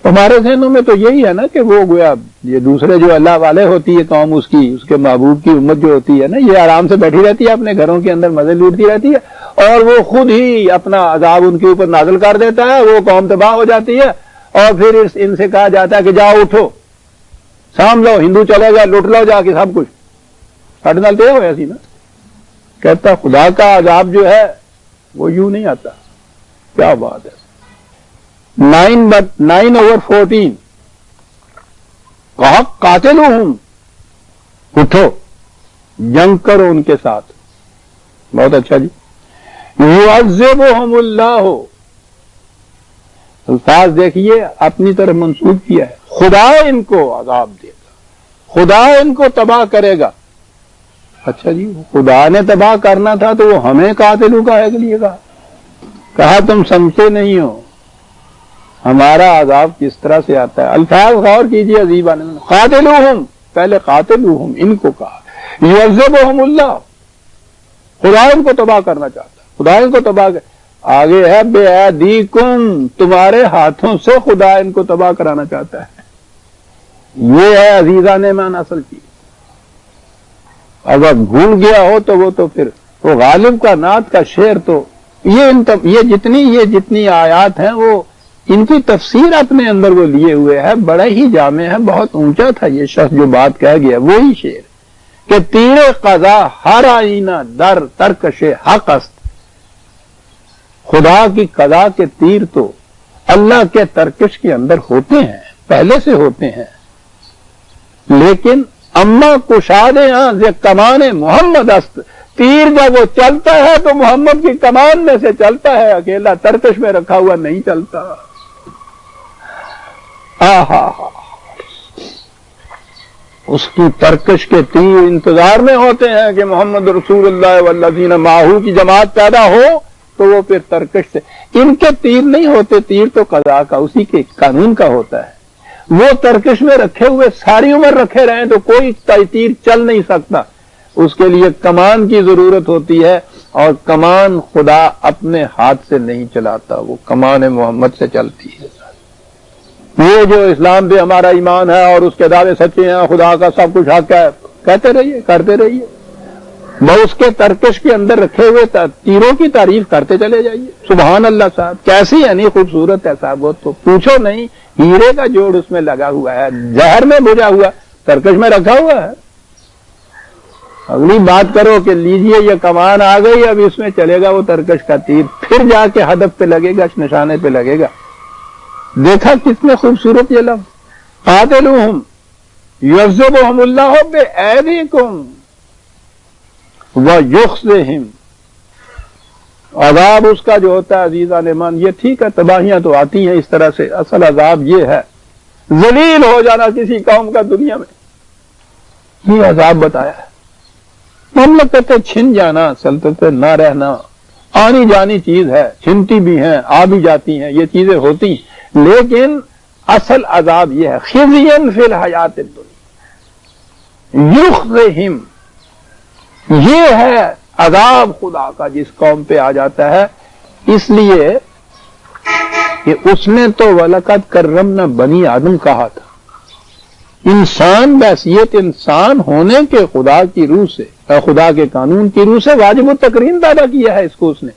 ہمارے ذہنوں میں تو یہی ہے نا کہ وہ گویا یہ دوسرے جو اللہ والے ہوتی ہے قوم، اس کے محبوب کی امت جو ہوتی ہے نا، یہ آرام سے بیٹھی رہتی ہے، اپنے گھروں کے اندر مزے لوٹتی رہتی ہے، اور وہ خود ہی اپنا عذاب ان کے اوپر نازل کر دیتا ہے، وہ قوم تباہ ہو جاتی ہے، اور پھر ان سے کہا جاتا ہے کہ جاؤ اٹھو، سام لو، ہندو چلے گا، لوٹ لو جا کے سب کچھ۔ ساڑھے نال طے ہوا سی نا، کہتا خدا کا عذاب جو ہے وہ یوں نہیں آتا۔ کیا بات ہے۔ 9/14 کہا قاتلوہم، اٹھو جنگ کرو ان کے ساتھ۔ بہت اچھا جی۔ یعذبہم اللہ، الفاظ دیکھیے اپنی طرف منسوب کیا ہے، خدا ان کو عذاب دے گا، خدا ان کو تباہ کرے گا۔ اچھا جی، خدا نے تباہ کرنا تھا تو وہ ہمیں قاتلوں کا ہے کے لیے کہا تم سمجھتے نہیں ہو ہمارا عذاب کس طرح سے آتا ہے۔ الفاظ غور کیجیے عزیزان، قاتلوہم، پہلے قاتلوہم ان کو کہا، یعذبہم اللہ، خدا ان کو تباہ کرنا چاہتا ہے، خدا ان کو تباہ آگے ہے بِأَيْدِيكُمْ، تمہارے ہاتھوں سے خدا ان کو تباہ کرانا چاہتا ہے۔ یہ ہے عزیزان ایمان اصل چیز۔ اگر بھول گیا ہو تو وہ تو پھر وہ غالب کا نعت کا شعر، تو یہ جتنی آیات ہیں وہ ان کی تفسیر اپنے اندر وہ لیے ہوئے ہے، بڑا ہی جامع ہے، بہت اونچا تھا یہ شخص جو بات کہہ گیا، وہی شعر کہ تیر قضا ہر آئینہ در ترکش حق است، خدا کی قضا کے تیر تو اللہ کے ترکش کے اندر ہوتے ہیں، پہلے سے ہوتے ہیں، لیکن اما کشاد ز کمان محمد است، تیر جب وہ چلتا ہے تو محمد کی کمان میں سے چلتا ہے، اکیلا ترکش میں رکھا ہوا نہیں چلتا۔ اس کی ترکش کے تیر انتظار میں ہوتے ہیں کہ محمد رسول اللہ والذین معہ کی جماعت پیدا ہو تو وہ پھر ترکش سے، ان کے تیر نہیں ہوتے، تیر تو قضا کا، اسی کے قانون کا ہوتا ہے، وہ ترکش میں رکھے ہوئے ساری عمر رکھے رہیں تو کوئی تیر چل نہیں سکتا، اس کے لیے کمان کی ضرورت ہوتی ہے، اور کمان خدا اپنے ہاتھ سے نہیں چلاتا، وہ کمان محمد سے چلتی ہے۔ یہ جو اسلام پہ ہمارا ایمان ہے اور اس کے دعوے سچے ہیں، خدا کا سب کچھ حق ہے، کہتے رہیے، کرتے رہیے، وہ اس کے ترکش کے اندر رکھے ہوئے تیروں کی تعریف کرتے چلے جائیے۔ سبحان اللہ صاحب، کیسی یعنی خوبصورت ہے صاحب، وہ تو پوچھو نہیں، ہیرے کا جوڑ اس میں لگا ہوا ہے، زہر میں بھجا ہوا، ترکش میں رکھا ہوا ہے. اگلی بات کرو کہ لیجئے یہ کمان آ گئی، اب اس میں چلے گا وہ ترکش کا تیر، پھر جا کے ہدف پہ لگے گا، نشانے پہ لگے گا. دیکھا کتنے خوبصورت یہ لفظ، قاتلوہم یعذبہم اللہ بایدیکم ویخزہم. عذاب اس کا جو ہوتا ہے عزیزان ایمان، یہ ٹھیک ہے تباہیاں تو آتی ہیں اس طرح سے، اصل عذاب یہ ہے ذلیل ہو جانا کسی قوم کا دنیا میں، یہ عذاب بتایا ہے. مملکتیں چھن جانا، سلطنتیں نہ رہنا آنی جانی چیز ہے، چھنتی بھی ہیں آ بھی جاتی ہیں، یہ چیزیں ہوتی ہیں، لیکن اصل عذاب یہ ہے خزین فی الحیات الدنیا یخزہم. یہ ہے عذاب خدا کا جس قوم پہ آ جاتا ہے، اس لیے کہ اس نے تو وَلَقَدْ كَرَّمْنَا بنی آدم کہا تھا. انسان بحیثیت انسان ہونے کے خدا کی روح سے، خدا کے قانون کی روح سے واجب التکریم پیدا کیا ہے اس کو اس نے.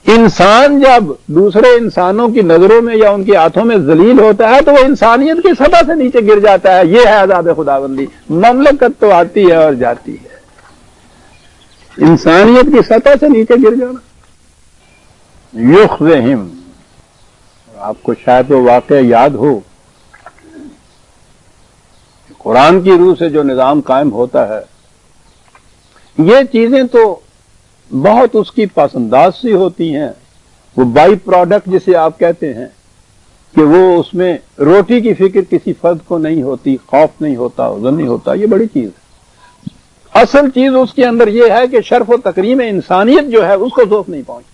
انسان جب دوسرے انسانوں کی نظروں میں یا ان کے ہاتھوں میں ذلیل ہوتا ہے تو وہ انسانیت کی سطح سے نیچے گر جاتا ہے. یہ ہے عذاب خداوندی. مملکت تو آتی ہے اور جاتی ہے، انسانیت کی سطح سے نیچے گر جانا. یخزہم، آپ کو شاید وہ واقعہ یاد ہو، قرآن کی روح سے جو نظام قائم ہوتا ہے، یہ چیزیں تو بہت اس کی پس انداز سی ہوتی ہیں. وہ بائی پروڈکٹ جسے آپ کہتے ہیں کہ وہ اس میں روٹی کی فکر کسی فرد کو نہیں ہوتی، خوف نہیں ہوتا، عذر نہیں ہوتا، یہ بڑی چیز ہے. اصل چیز اس کے اندر یہ ہے کہ شرف و تکریم انسانیت جو ہے اس کو ذوق نہیں پہنچتا.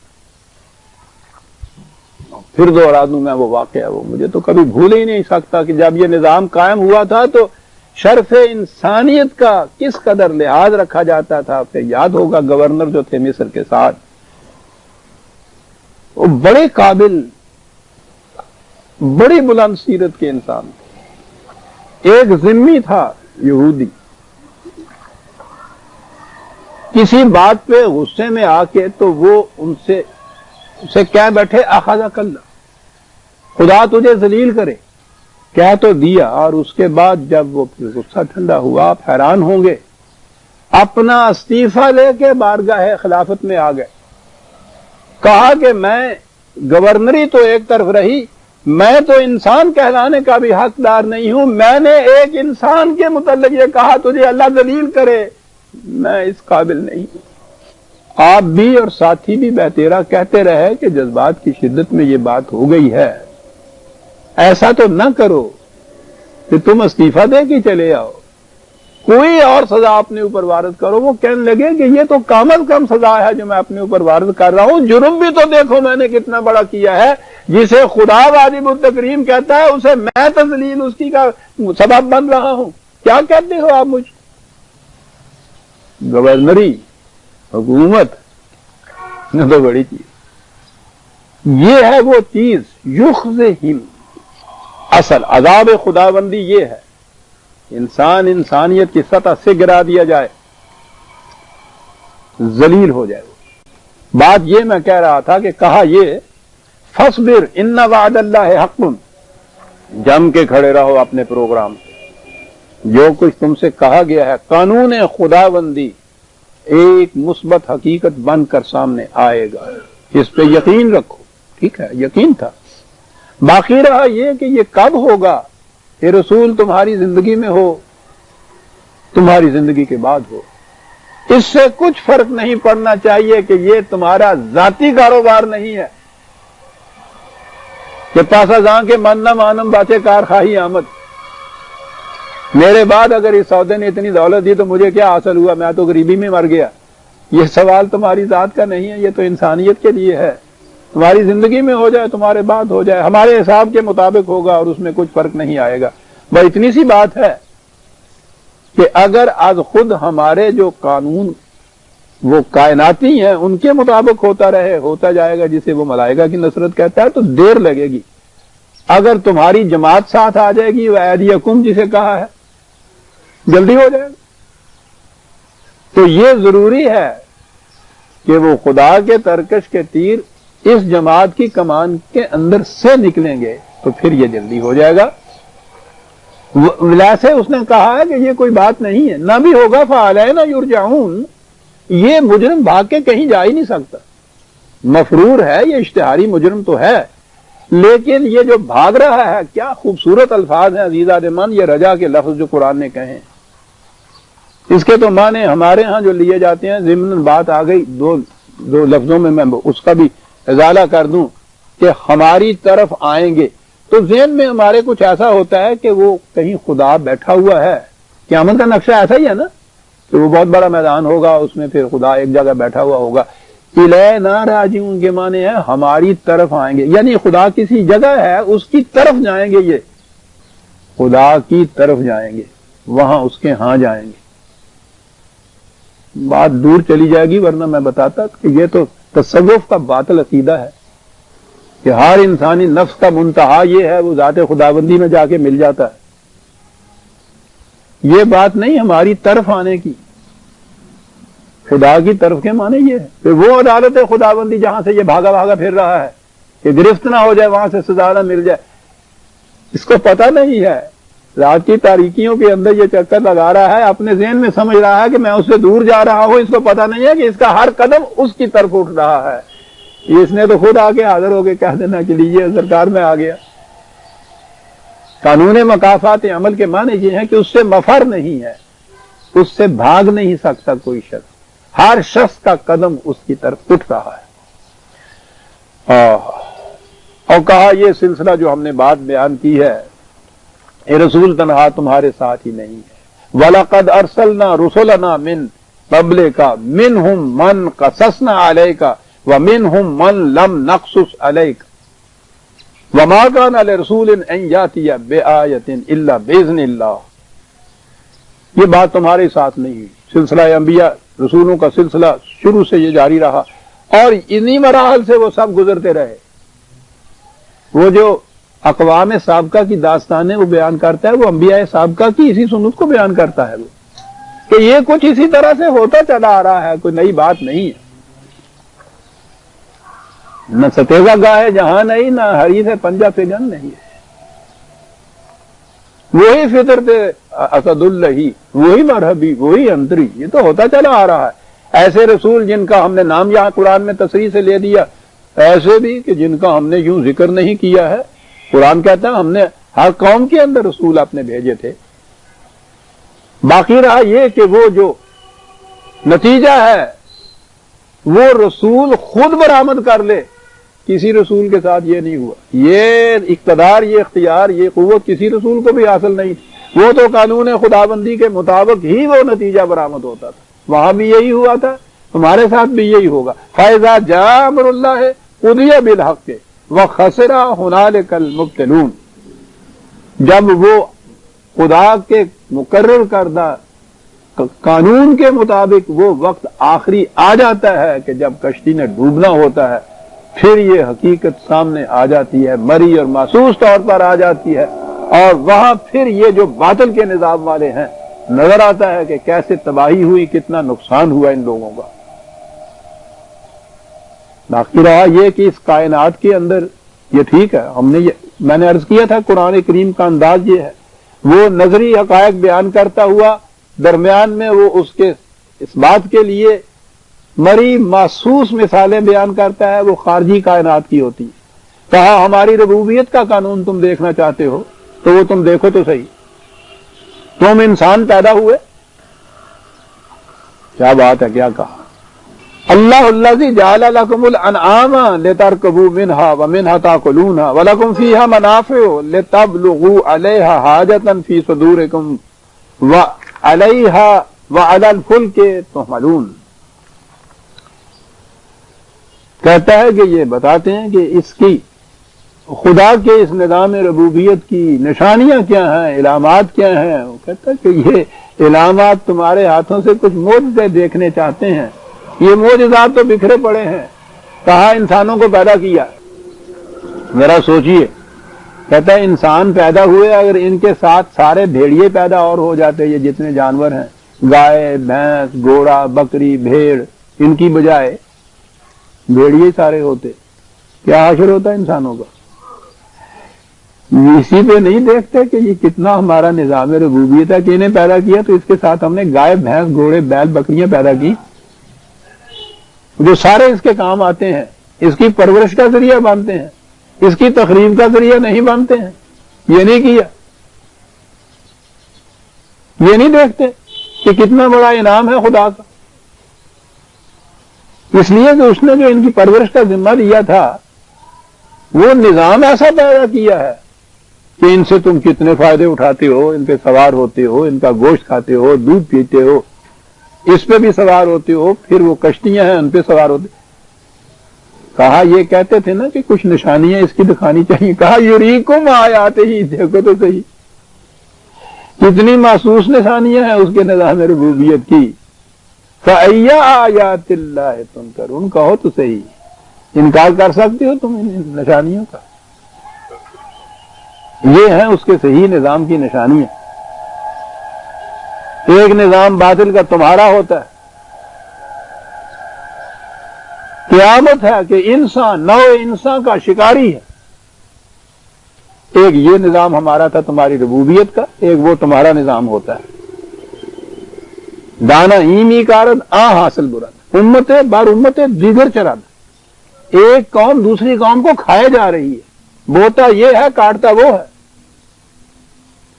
پھر دوہرا دوں میں وہ واقعہ، وہ مجھے تو کبھی بھول ہی نہیں سکتا کہ جب یہ نظام قائم ہوا تھا تو شرف انسانیت کا کس قدر لحاظ رکھا جاتا تھا. پھر یاد ہوگا گورنر جو تھے مصر کے ساتھ، وہ بڑے قابل، بڑی بلند سیرت کے انسان تھے. ایک ذمی تھا یہودی، کسی بات پہ غصے میں آ کے تو وہ ان سے کہہ بیٹھے اخذک اللہ، خدا تجھے ذلیل کرے. کہہ تو دیا، اور اس کے بعد جب وہ پھر غصہ ٹھنڈا ہوا، آپ حیران ہوں گے، اپنا استعفیٰ لے کے بارگاہ خلافت میں آ گئے. کہا کہ میں گورنری تو ایک طرف رہی، میں تو انسان کہلانے کا بھی حقدار نہیں ہوں. میں نے ایک انسان کے متعلق یہ کہا تجھے اللہ ذلیل کرے، میں اس قابل نہیں ہوں. آپ بھی اور ساتھی بھی بہتیرا کہتے رہے کہ جذبات کی شدت میں یہ بات ہو گئی ہے، ایسا تو نہ کرو کہ تم استعفیٰ دے کے چلے آؤ، کوئی اور سزا اپنے اوپر وارد کرو. وہ کہنے لگے کہ یہ تو کم از کم سزا ہے جو میں اپنے اوپر وارد کر رہا ہوں. جرم بھی تو دیکھو میں نے کتنا بڑا کیا ہے، جسے خدا واجب التکریم کہتا ہے اسے میں تذلیل اس کی کا سبب بن رہا ہوں. کیا کہتے ہو آپ مجھ؟ گورنری حکومت نہ تو بڑی چیز. یہ ہے وہ چیز یخزہم. اصل عذاب خداوندی یہ ہے انسان انسانیت کی سطح سے گرا دیا جائے، ذلیل ہو جائے. بات یہ میں کہہ رہا تھا کہ کہا یہ فاصبر ان وعد اللہ حق، جم کے کھڑے رہو اپنے پروگرام سے. جو کچھ تم سے کہا گیا ہے قانون خداوندی ایک مثبت حقیقت بن کر سامنے آئے گا، اس پہ یقین رکھو. ٹھیک ہے، یقین تھا. باقی رہا یہ کہ یہ کب ہوگا، یہ رسول تمہاری زندگی میں ہو، تمہاری زندگی کے بعد ہو، اس سے کچھ فرق نہیں پڑنا چاہیے کہ یہ تمہارا ذاتی کاروبار نہیں ہے کہ پاسا جان کے من نہ مانم باچے کار خواہی آمد. میرے بعد اگر اس سودے نے اتنی دولت دی تو مجھے کیا حاصل ہوا، میں تو غریبی میں مر گیا. یہ سوال تمہاری ذات کا نہیں ہے، یہ تو انسانیت کے لیے ہے. تمہاری زندگی میں ہو جائے، تمہارے بعد ہو جائے، ہمارے حساب کے مطابق ہوگا اور اس میں کچھ فرق نہیں آئے گا. بس اتنی سی بات ہے کہ اگر از خود ہمارے جو قانون وہ کائناتی ہیں ان کے مطابق ہوتا رہے، ہوتا جائے گا، جسے وہ ملائکہ کی نصرت کہتا ہے، تو دیر لگے گی. اگر تمہاری جماعت ساتھ آ جائے گی، وَأَيْدِيَكُمْ جسے کہا ہے، جلدی ہو جائے گا. تو یہ ضروری ہے کہ وہ خدا کے ترکش کے تیر اس جماعت کی کمان کے اندر سے نکلیں گے تو پھر یہ جلدی ہو جائے گا. ویسے اس نے کہا ہے کہ یہ کوئی بات نہیں ہے، نہ بھی ہوگا فعلینا یرجعون، یہ مجرم بھاگ کے کہیں جا ہی نہیں سکتا، مفرور ہے، یہ اشتہاری مجرم تو ہے، لیکن یہ جو بھاگ رہا ہے، کیا خوبصورت الفاظ ہیں عزیزان من، یہ رجا کے لفظ جو قرآن نے کہے ہیں، اس کے تو معنی ہمارے ہاں جو لیے جاتے ہیں، ضمن بات آ گئی، دو لفظوں میں اس کا بھی ازالہ کر دوں کہ ہماری طرف آئیں گے، تو ذہن میں ہمارے کچھ ایسا ہوتا ہے کہ وہ کہیں خدا بیٹھا ہوا ہے، قیامت کا نقشہ ایسا ہی ہے نا کہ وہ بہت بڑا میدان ہوگا، اس میں پھر خدا ایک جگہ بیٹھا ہوا ہوگا، الینا راجعون کے معنی ہے ہماری طرف آئیں گے، یعنی خدا کسی جگہ ہے اس کی طرف جائیں گے، یہ خدا کی طرف جائیں گے، وہاں اس کے ہاں جائیں گے۔ بات دور چلی جائے گی، ورنہ میں بتاتا کہ یہ تو تصوف کا باطل عقیدہ ہے کہ ہر انسانی نفس کا منتہا یہ ہے وہ ذات خداوندی میں جا کے مل جاتا ہے، یہ بات نہیں ہماری طرف آنے کی، خدا کی طرف کے معنی یہ ہے کہ وہ عدالت خداوندی جہاں سے یہ بھاگا بھاگا پھر رہا ہے کہ گرفت نہ ہو جائے، وہاں سے سزا نہ مل جائے، اس کو پتہ نہیں ہے، رات کی تاریکیوں کے اندر یہ چکر لگا رہا ہے، اپنے ذہن میں سمجھ رہا ہے کہ میں اس سے دور جا رہا ہوں، اس کو پتہ نہیں ہے کہ اس کا ہر قدم اس کی طرف اٹھ رہا ہے، اس نے تو خود آ کے حاضر ہو کے کہہ دینا کہ لیجیے سرکار میں آ گیا۔ قانون مکافات عمل کے معنی یہ ہے کہ اس سے مفر نہیں ہے، اس سے بھاگ نہیں سکتا کوئی شخص، ہر شخص کا قدم اس کی طرف اٹھ رہا ہے۔ اور کہا یہ سلسلہ جو ہم نے بات بیان کی ہے، اے رسول تنہا تمہارے ساتھ ہی نہیں ہے، وَلَقَدْ أَرْسَلْنَا رُسُلَنَا مِن قَبْلِكَ مِنْهُمْ مَنْ قَصَصْنَا عَلَيْكَ وَمِنْهُمْ مَنْ لَمْ نَقْصُصْ عَلَيْكَ وَمَا كَانَ لِرَسُولٍ أَن يَأْتِيَ بِآيَةٍ إِلَّا بِإِذْنِ اللَّهِ، یہ بات تمہارے ساتھ نہیں ہوئی، سلسلہ انبیاء رسولوں کا سلسلہ شروع سے یہ جاری رہا، اور انہی مراحل سے وہ سب گزرتے رہے۔ وہ جو اقوام سابقہ کی داستانیں وہ بیان کرتا ہے، وہ انبیاء سابقہ کی اسی سنت کو بیان کرتا ہے، وہ کہ یہ کچھ اسی طرح سے ہوتا چلا آ رہا ہے، کوئی نئی بات نہیں ہے، نہ ستیزہ گاہ جہاں نہیں، نہ حریف پنجہ فگن نہیں ہے، وہی فطرت اسد اللہ، وہی مرحبی، وہی انتری، یہ تو ہوتا چلا آ رہا ہے۔ ایسے رسول جن کا ہم نے نام یہاں قرآن میں تصریح سے لے دیا، ایسے بھی کہ جن کا ہم نے یوں ذکر نہیں کیا ہے، قرآن کہتا ہے ہم نے ہر قوم کے اندر رسول اپنے بھیجے تھے۔ باقی رہا یہ کہ وہ جو نتیجہ ہے وہ رسول خود برآمد کر لے، کسی رسول کے ساتھ یہ نہیں ہوا، یہ اقتدار، یہ اختیار، یہ قوت کسی رسول کو بھی حاصل نہیں تھی، وہ تو قانون خداوندی کے مطابق ہی وہ نتیجہ برآمد ہوتا تھا، وہاں بھی یہی ہوا تھا، ہمارے ساتھ بھی یہی ہوگا۔ فَإِذَا جَاءَ أَمْرُ اللَّهِ قُضِيَ بِالْحَقِّ وَخَسِرَ هُنَالِكَ الْمُبْطِلُونَ، جب وہ خدا کے مقرر کردہ قانون کے مطابق وہ وقت آخری آ جاتا ہے کہ جب کشتی نے ڈوبنا ہوتا ہے، پھر یہ حقیقت سامنے آ جاتی ہے، مری اور محسوس طور پر آ جاتی ہے، اور وہاں پھر یہ جو باطل کے نظام والے ہیں نظر آتا ہے کہ کیسے تباہی ہوئی، کتنا نقصان ہوا ان لوگوں کا۔ باقی رہا یہ کہ اس کائنات کے اندر یہ ٹھیک ہے، میں نے عرض کیا تھا قرآن کریم کا انداز یہ ہے، وہ نظری حقائق بیان کرتا ہوا درمیان میں وہ اس کے اس بات کے لیے مری محسوس مثالیں بیان کرتا ہے، وہ خارجی کائنات کی ہوتی ہے۔ کہا ہماری ربوبیت کا قانون تم دیکھنا چاہتے ہو تو وہ تم دیکھو تو صحیح، تم انسان پیدا ہوئے، کیا بات ہے، کیا کہا، اللہ الذی جعل لکم الانعام لترکبوا منها ومنها تاکلون ولکم فیہا منافع لتبلغوا علیہا حاجتا فی صدورکم وعلیہا وعلی الفلک تحملون۔ کہتا ہے کہ یہ بتاتے ہیں کہ اس کی خدا کے اس نظام ربوبیت کی نشانیاں کیا ہیں، علامات کیا ہیں۔ وہ کہتا ہے کہ یہ علامات تمہارے ہاتھوں سے کچھ معجزے دیکھنے چاہتے ہیں، یہ معجزات تو بکھرے پڑے ہیں، کہاں انسانوں کو پیدا کیا، ذرا سوچئے۔ کہتا ہے انسان پیدا ہوئے، اگر ان کے ساتھ سارے بھیڑیے پیدا اور ہو جاتے، یہ جتنے جانور ہیں، گائے، بھینس، گھوڑا، بکری، بھیڑ، ان کی بجائے بھیڑیے سارے ہوتے، کیا حشر ہوتا انسانوں کا۔ اسی پہ نہیں دیکھتے کہ یہ کتنا ہمارا نظام ربوبیت ہے کہ انہیں پیدا کیا تو اس کے ساتھ ہم نے گائے بھینس گھوڑے بیل بکریاں پیدا کی جو سارے اس کے کام آتے ہیں، اس کی پرورش کا ذریعہ بنتے ہیں، اس کی تقریب کا ذریعہ نہیں بنتے ہیں. یہ نہیں کیا، یہ نہیں دیکھتے کہ کتنا بڑا انعام ہے خدا کا. اس لیے کہ اس نے جو ان کی پرورش کا ذمہ لیا تھا وہ نظام ایسا پیدا کیا ہے کہ ان سے تم کتنے فائدے اٹھاتے ہو، ان پہ سوار ہوتے ہو، ان کا گوشت کھاتے ہو، دودھ پیتے ہو، اس پہ بھی سوار ہوتے ہو، پھر وہ کشتیاں ہیں ان پہ سوار ہوتے. کہا یہ کہتے تھے نا کہ کچھ نشانیاں اس کی دکھانی چاہیے، کہا یریکم آیاتہ ہی، دیکھو تو صحیح کتنی محسوس نشانیاں ہیں اس کے نظام ربوبیت کی. فَأَيَّ آیَاتِ اللَّهِ تُنْکَرُونَ، کہو تو صحیح، انکار کر سکتے ہو تم ان نشانیوں کا؟ یہ ہیں اس کے صحیح نظام کی نشانیاں. ایک نظام باطل کا تمہارا ہوتا ہے، قیامت ہے کہ انسان نو انسان کا شکاری ہے. ایک یہ نظام ہمارا تھا تمہاری ربوبیت کا، ایک وہ تمہارا نظام ہوتا ہے. دانا ایمی کارد آ حاصل برد، امت بار امت دیگر چرد. ایک قوم دوسری قوم کو کھائے جا رہی ہے، بوتا یہ ہے کاٹتا وہ ہے.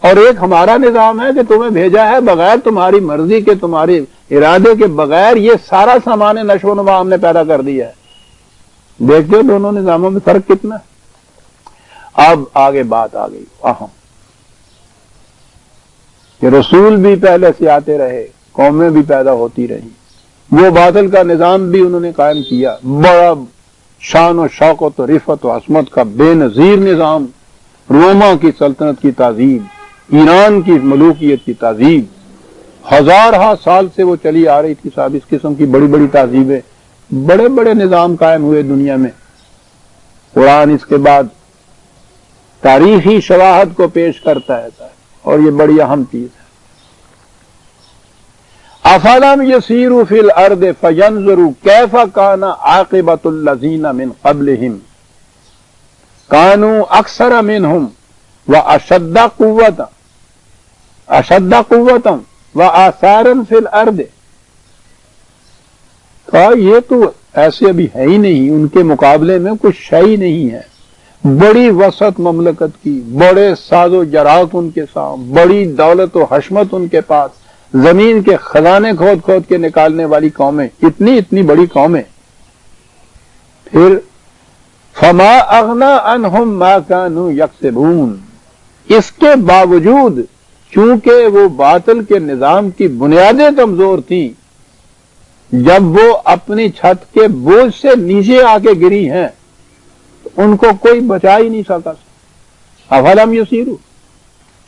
اور ایک ہمارا نظام ہے کہ تمہیں بھیجا ہے بغیر تمہاری مرضی کے، تمہارے ارادے کے بغیر، یہ سارا سامان نشو و نما ہم نے پیدا کر دیا ہے. دیکھتے ہو دونوں نظاموں میں فرق کتنا ہے. اب آگے بات آ گئی اہم کہ رسول بھی پہلے سے آتے رہے، قومیں بھی پیدا ہوتی رہی، وہ باطل کا نظام بھی انہوں نے قائم کیا، بڑا شان و شوقت و رفت و عظمت کا بے نظیر نظام، روما کی سلطنت کی تعظیم، ایران کی ملوکیت کی تعظیم، ہزارہ سال سے وہ چلی آ رہی تھی صاحب. اس قسم کی بڑی بڑی تہذیبیں، بڑے بڑے نظام قائم ہوئے دنیا میں. قرآن اس کے بعد تاریخی شواہد کو پیش کرتا ہے اور یہ بڑی اہم چیز ہے. افلم یسیروا فی الارض فینظروا کیف کان عاقبۃ الذین من قبلہم کانوا اکثر منہم واشد قوۃ وآثارا فی الارض. کہا یہ تو ایسے ابھی ہے ہی نہیں، ان کے مقابلے میں کچھ شے ہی نہیں ہے. بڑی وسعت مملکت کی، بڑے ساز و جراق ان کے سامنے، بڑی دولت و حشمت ان کے پاس، زمین کے خزانے کھود کھود کے نکالنے والی قومیں، اتنی بڑی قومیں. پھر فما اغنا عنہم ما كانوا یکسبون. اس کے باوجود چونکہ وہ باطل کے نظام کی بنیادیں کمزور تھیں، جب وہ اپنی چھت کے بوجھ سے نیچے آ کے گری ہیں ان کو کوئی بچا ہی نہیں سکا. افلم یسیروا،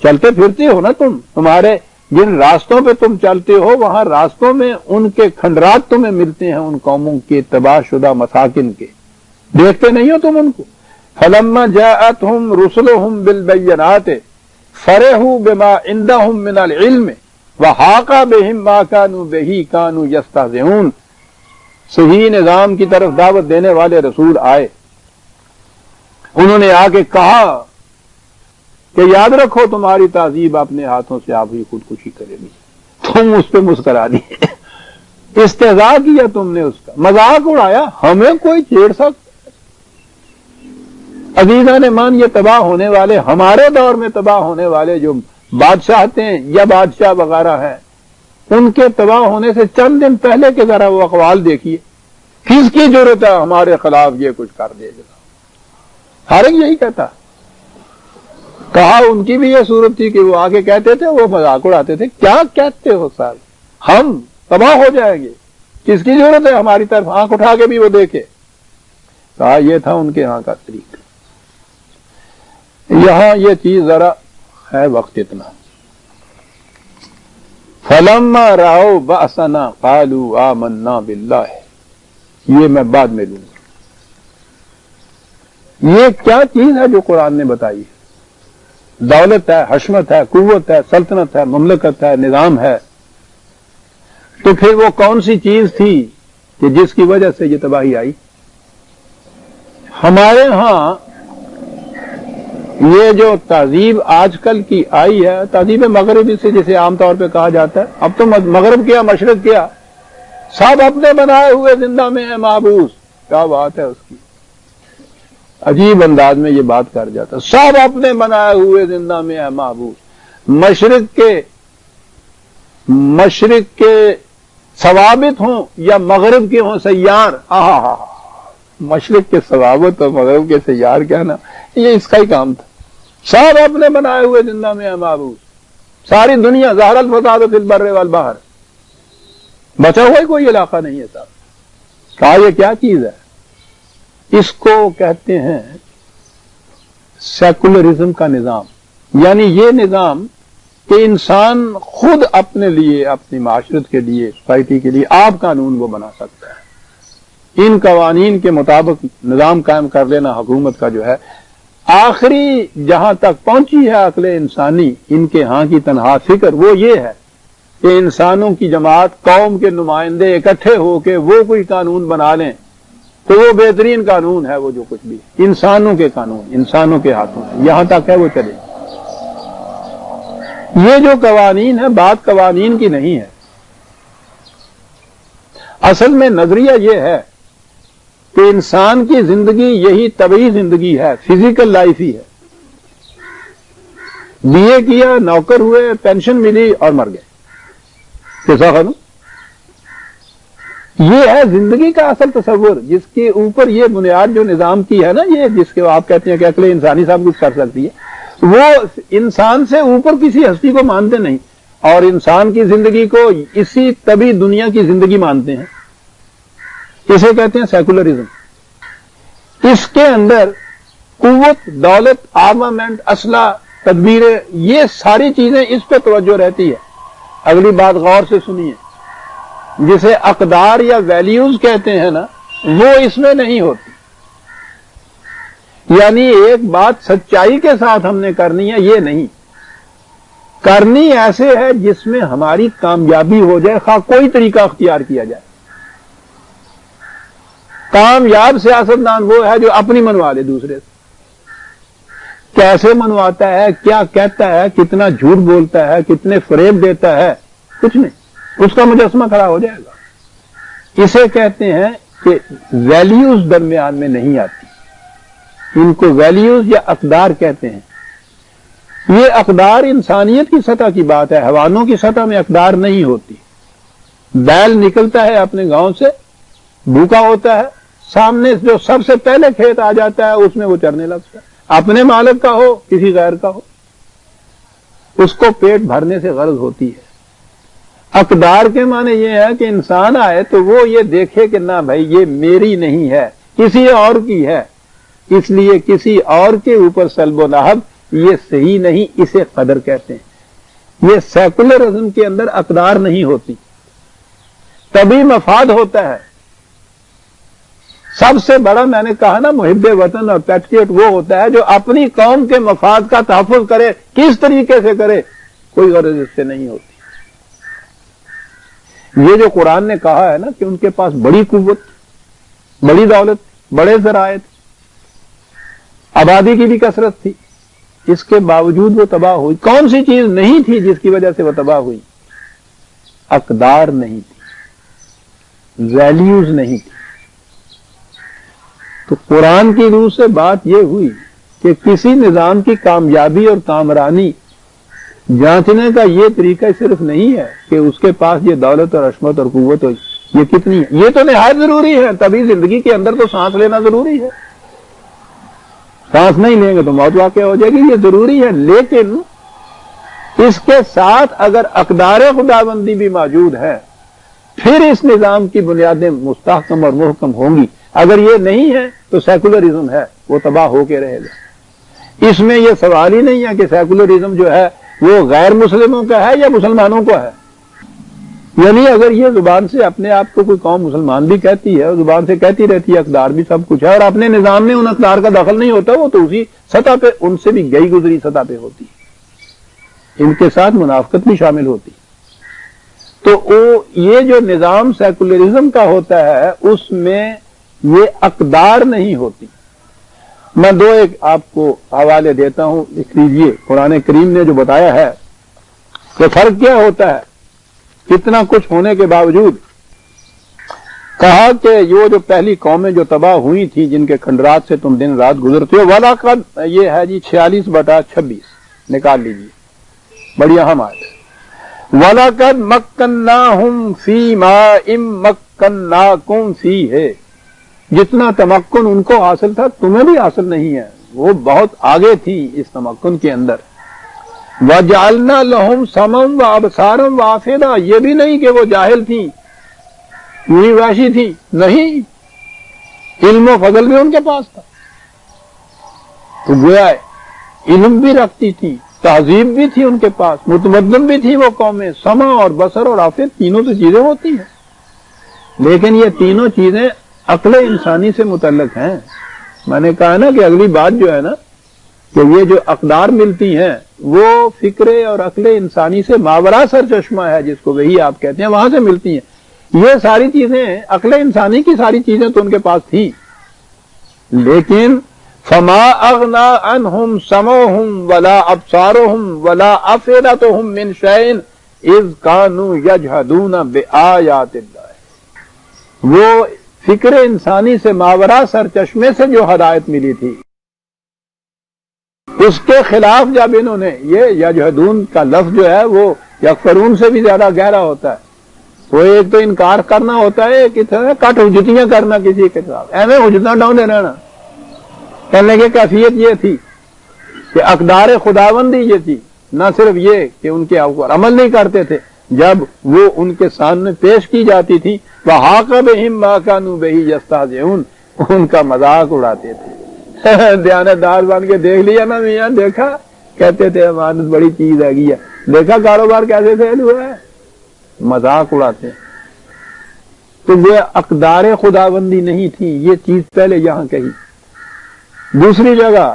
چلتے پھرتے ہو نا تم، تمہارے جن راستوں پہ تم چلتے ہو وہاں راستوں میں ان کے کھنڈرات تمہیں ملتے ہیں، ان قوموں کے تباہ شدہ مساکن کے. دیکھتے نہیں ہو تم ان کو؟ فلما جاءتهم رسلهم بالبينات فرحوا بما عندهم من العلم وحاق بهم ما كانوا به كانوا يستهزئون. صحیح نظام کی طرف دعوت دینے والے رسول آئے، انہوں نے آ کے کہا کہ یاد رکھو تمہاری تہذیب اپنے ہاتھوں سے آپ ہی خودکشی کرے گی. تم اس پہ مسکرا دیے، استہزاء کیا تم نے، اس کا مذاق اڑایا. ہمیں کوئی چھیڑ سکتا؟ عزیزان مان، یہ تباہ ہونے والے، ہمارے دور میں تباہ ہونے والے جو بادشاہ ہیں یا بادشاہ وغیرہ ہیں، ان کے تباہ ہونے سے چند دن پہلے کے ذرا وہ اقوال دیکھیے. کس کی ضرورت ہے ہمارے خلاف یہ کچھ کر دے گا؟ ہر ایک یہی کہتا. کہا ان کی بھی یہ صورت تھی کہ وہ آگے کہتے تھے، وہ مذاق اڑاتے تھے. کیا کہتے ہو صاحب، ہم تباہ ہو جائیں گے، کس کی ضرورت ہے ہماری طرف آنکھ اٹھا کے بھی وہ دیکھے. کہا یہ تھا ان کے ہاں کا طریقہ. یہاں یہ چیز ذرا ہے وقت اتنا. فلما رأوا بأسنا قالوا آمنا باللہ، یہ میں بعد میں لوں گا. یہ کیا چیز ہے جو قرآن نے بتائی ہے؟ دولت ہے، حشمت ہے، قوت ہے، سلطنت ہے، مملکت ہے، نظام ہے. تو پھر وہ کون سی چیز تھی کہ جس کی وجہ سے یہ تباہی آئی؟ ہمارے ہاں یہ جو تہذیب آج کل کی آئی ہے، تہذیب مغربی سے جسے عام طور پہ کہا جاتا ہے، اب تو مغرب کیا مشرق کیا، سب اپنے بنائے ہوئے زندہ میں ہے محبوس. کیا بات ہے اس کی، عجیب انداز میں یہ بات کر جاتا ہے، سب اپنے بنائے ہوئے زندہ میں ہے محبوس. مشرق کے ثوابت ہوں یا مغرب کے ہوں سیار، مشرق کے ثوابت اور مغرب کے سیار کیا نا، یہ اس کا ہی کام تھا. سب اپنے بنائے ہوئے زندہ میں ہے محبوس. ساری دنیا ظاہر الفساد فی البر والبحر، بچا ہوا ہی کوئی علاقہ نہیں ہے صاحب. کہا یہ کیا چیز ہے؟ اس کو کہتے ہیں سیکولرزم کا نظام. یعنی یہ نظام کہ انسان خود اپنے لیے، اپنی معاشرت کے لیے، سوسائٹی کے لیے آپ قانون وہ بنا سکتا ہے. ان قوانین کے مطابق نظام قائم کر لینا حکومت کا جو ہے، آخری جہاں تک پہنچی ہے عقل انسانی، ان کے ہاں کی تنہا فکر وہ یہ ہے کہ انسانوں کی جماعت، قوم کے نمائندے اکٹھے ہو کے وہ کوئی قانون بنا لیں تو وہ بہترین قانون ہے. وہ جو کچھ بھی انسانوں کے قانون، انسانوں کے ہاتھوں ہے، یہاں تک ہے وہ چلے. یہ جو قوانین ہے، بات قوانین کی نہیں ہے. اصل میں نظریہ یہ ہے کہ انسان کی زندگی یہی طبعی زندگی ہے، فزیکل لائف ہی ہے. بی اے کیا، نوکر ہوئے، پینشن ملی اور مر گئے. کیسا خانو؟ یہ ہے زندگی کا اصل تصور، جس کے اوپر یہ بنیاد جو نظام کی ہے نا، یہ جس کے آپ کہتے ہیں کہ عقل انسانی سب کچھ کر سکتی ہے، وہ انسان سے اوپر کسی ہستی کو مانتے نہیں، اور انسان کی زندگی کو اسی طبعی دنیا کی زندگی مانتے ہیں. اسے کہتے ہیں سیکولرزم. اس کے اندر قوت، دولت، آرمامنٹ، اسلحہ، تدبیریں، یہ ساری چیزیں اس پہ توجہ رہتی ہے. اگلی بات غور سے سنیے، جسے اقدار یا ویلیوز کہتے ہیں نا، وہ اس میں نہیں ہوتی. یعنی ایک بات سچائی کے ساتھ ہم نے کرنی ہے، یہ نہیں کرنی، ایسے ہے جس میں ہماری کامیابی ہو جائے، خواہ کوئی طریقہ اختیار کیا جائے. کامیاب سیاستدان وہ ہے جو اپنی منوا لے دوسرے سے. کیسے منواتا ہے، کیا کہتا ہے، کتنا جھوٹ بولتا ہے، کتنے فریب دیتا ہے، کچھ نہیں، اس کا مجسمہ کھڑا ہو جائے گا. اسے کہتے ہیں کہ ویلیوز درمیان میں نہیں آتی. ان کو ویلیوز یا اقدار کہتے ہیں. یہ اقدار انسانیت کی سطح کی بات ہے، حیوانوں کی سطح میں اقدار نہیں ہوتی. بیل نکلتا ہے اپنے گاؤں سے، بھوکا ہوتا ہے، سامنے جو سب سے پہلے کھیت آ جاتا ہے اس میں وہ چرنے لگتا ہے، اپنے مالک کا ہو کسی غیر کا ہو، اس کو پیٹ بھرنے سے غرض ہوتی ہے. اقدار کے معنی یہ ہے کہ انسان آئے تو وہ یہ دیکھے کہ نہ بھائی یہ میری نہیں ہے، کسی اور کی ہے، اس لیے کسی اور کے اوپر سلب و نہب یہ صحیح نہیں، اسے قدر کہتے ہیں. یہ سیکولرزم کے اندر اقدار نہیں ہوتی، طبعی مفاد ہوتا ہے. سب سے بڑا میں نے کہا نا محب وطن اور پیٹریوٹ وہ ہوتا ہے جو اپنی قوم کے مفاد کا تحفظ کرے. کس طریقے سے کرے، کوئی غرض اس سے نہیں ہوتی. یہ جو قرآن نے کہا ہے نا کہ ان کے پاس بڑی قوت، بڑی دولت، بڑے ذرائع، آبادی کی بھی کثرت تھی، اس کے باوجود وہ تباہ ہوئی. کون سی چیز نہیں تھی جس کی وجہ سے وہ تباہ ہوئی؟ اقدار نہیں تھی، ویلیوز نہیں تھی. تو قرآن کی روح سے بات یہ ہوئی کہ کسی نظام کی کامیابی اور کامرانی جانچنے کا یہ طریقہ صرف نہیں ہے کہ اس کے پاس یہ دولت اور عصمت اور قوت ہو، یہ کتنی ہے. یہ تو نہایت ضروری ہے، تبھی زندگی کے اندر تو سانس لینا ضروری ہے. سانس نہیں لیں گے تو موت واقع ہو جائے گی، یہ ضروری ہے. لیکن اس کے ساتھ اگر اقدار خداوندی بھی موجود ہے پھر اس نظام کی بنیادیں مستحکم اور محکم ہوں گی. اگر یہ نہیں ہے تو سیکولرزم ہے، وہ تباہ ہو کے رہے گا. اس میں یہ سوال ہی نہیں ہے کہ سیکولرزم جو ہے وہ غیر مسلموں کا ہے یا مسلمانوں کا ہے. یعنی اگر یہ زبان سے اپنے آپ کو کوئی قوم مسلمان بھی کہتی ہے اور زبان سے کہتی رہتی ہے اقدار بھی سب کچھ ہے، اور اپنے نظام میں ان اقدار کا دخل نہیں ہوتا، وہ تو اسی سطح پہ ان سے بھی گئی گزری سطح پہ ہوتی ہے، ان کے ساتھ منافقت بھی شامل ہوتی. تو یہ جو نظام سیکولرزم کا ہوتا ہے اس میں یہ اقدار نہیں ہوتی. میں دو ایک آپ کو حوالے دیتا ہوں، لکھ لیجیے۔ قرآن کریم نے جو بتایا ہے کہ فرق کیا ہوتا ہے کتنا کچھ ہونے کے باوجود، کہا کہ یہ جو پہلی قومیں جو تباہ ہوئی تھیں جن کے کھنڈرات سے تم دن رات گزرتے ہو، وَلَقَدْ یہ ہے جی 46/26 نکال لیجیے، بڑی اہم آیت ہے۔ وَلَقَدْ مَكَّنَّاهُمْ فِي مَاءٍ مَكَّنَّاكُمْ فِيهِ، جتنا تمکن ان کو حاصل تھا تمہیں بھی حاصل نہیں ہے، وہ بہت آگے تھی اس تمکن کے اندر۔ وَجَعَلْنَا لَهُمْ سَمْعًا وَأَبْصَارًا وَأَفْئِدَةً، یہ بھی نہیں کہ وہ جاہل تھیں، پوری وحشی تھی، نہیں، علم و فضل بھی ان کے پاس تھا، تو گویا علم بھی رکھتی تھی، تہذیب بھی تھی ان کے پاس، متمدن بھی تھی وہ قومیں، سمع اور بصر اور عافیت تینوں تو چیزیں ہوتی ہیں، لیکن یہ تینوں چیزیں عقل انسانی سے متعلق ہیں۔ میں نے کہا نا کہ اگلی بات جو ہے نا کہ یہ جو اقدار ملتی ہیں وہ فکر اور عقل انسانی سے ماورا سر چشمہ ہے، جس کو وہی آپ کہتے ہیں، وہاں سے ملتی ہیں۔ یہ ساری چیزیں عقل انسانی کی ساری چیزیں تو ان کے پاس تھیں، لیکن فما اغنا عنہم سمعہم ولا ابصارہم ولا افئدتہم من شیء اذ کانوا یجحدون بآیات اللہ، وہ فکر انسانی سے ماورا سر چشمے سے جو ہدایت ملی تھی اس کے خلاف جب انہوں نے، یہ یجحدون کا لفظ جو ہے وہ یکفرون سے بھی زیادہ گہرا ہوتا ہے، وہ ایک تو انکار کرنا ہوتا ہے، ایک کٹ حجتیاں کرنا کسی کے خلاف، ایویں حجتاں ڈاؤنے رہنا۔ کہنے کی کیفیت یہ تھی کہ اقدار خداوندی یہ تھی، نہ صرف یہ کہ ان کے اوپر عمل نہیں کرتے تھے، جب وہ ان کے سامنے پیش کی جاتی تھی وَحَاقَ بِهِم مَا كَانُوا بِهِ يَسْتَهْزِئُونَ، ان کا مذاق اڑاتے تھے۔ دیانتدار بن کے دیکھ لیا نا میاں، دیکھا، کہتے تھے امانت بڑی چیز ہے گیا، دیکھا کاروبار کیسے فیل ہوا ہے، مذاق اڑاتے ہیں۔ تو وہ اقدار خداوندی نہیں تھی، یہ چیز پہلے یہاں کہی۔ دوسری جگہ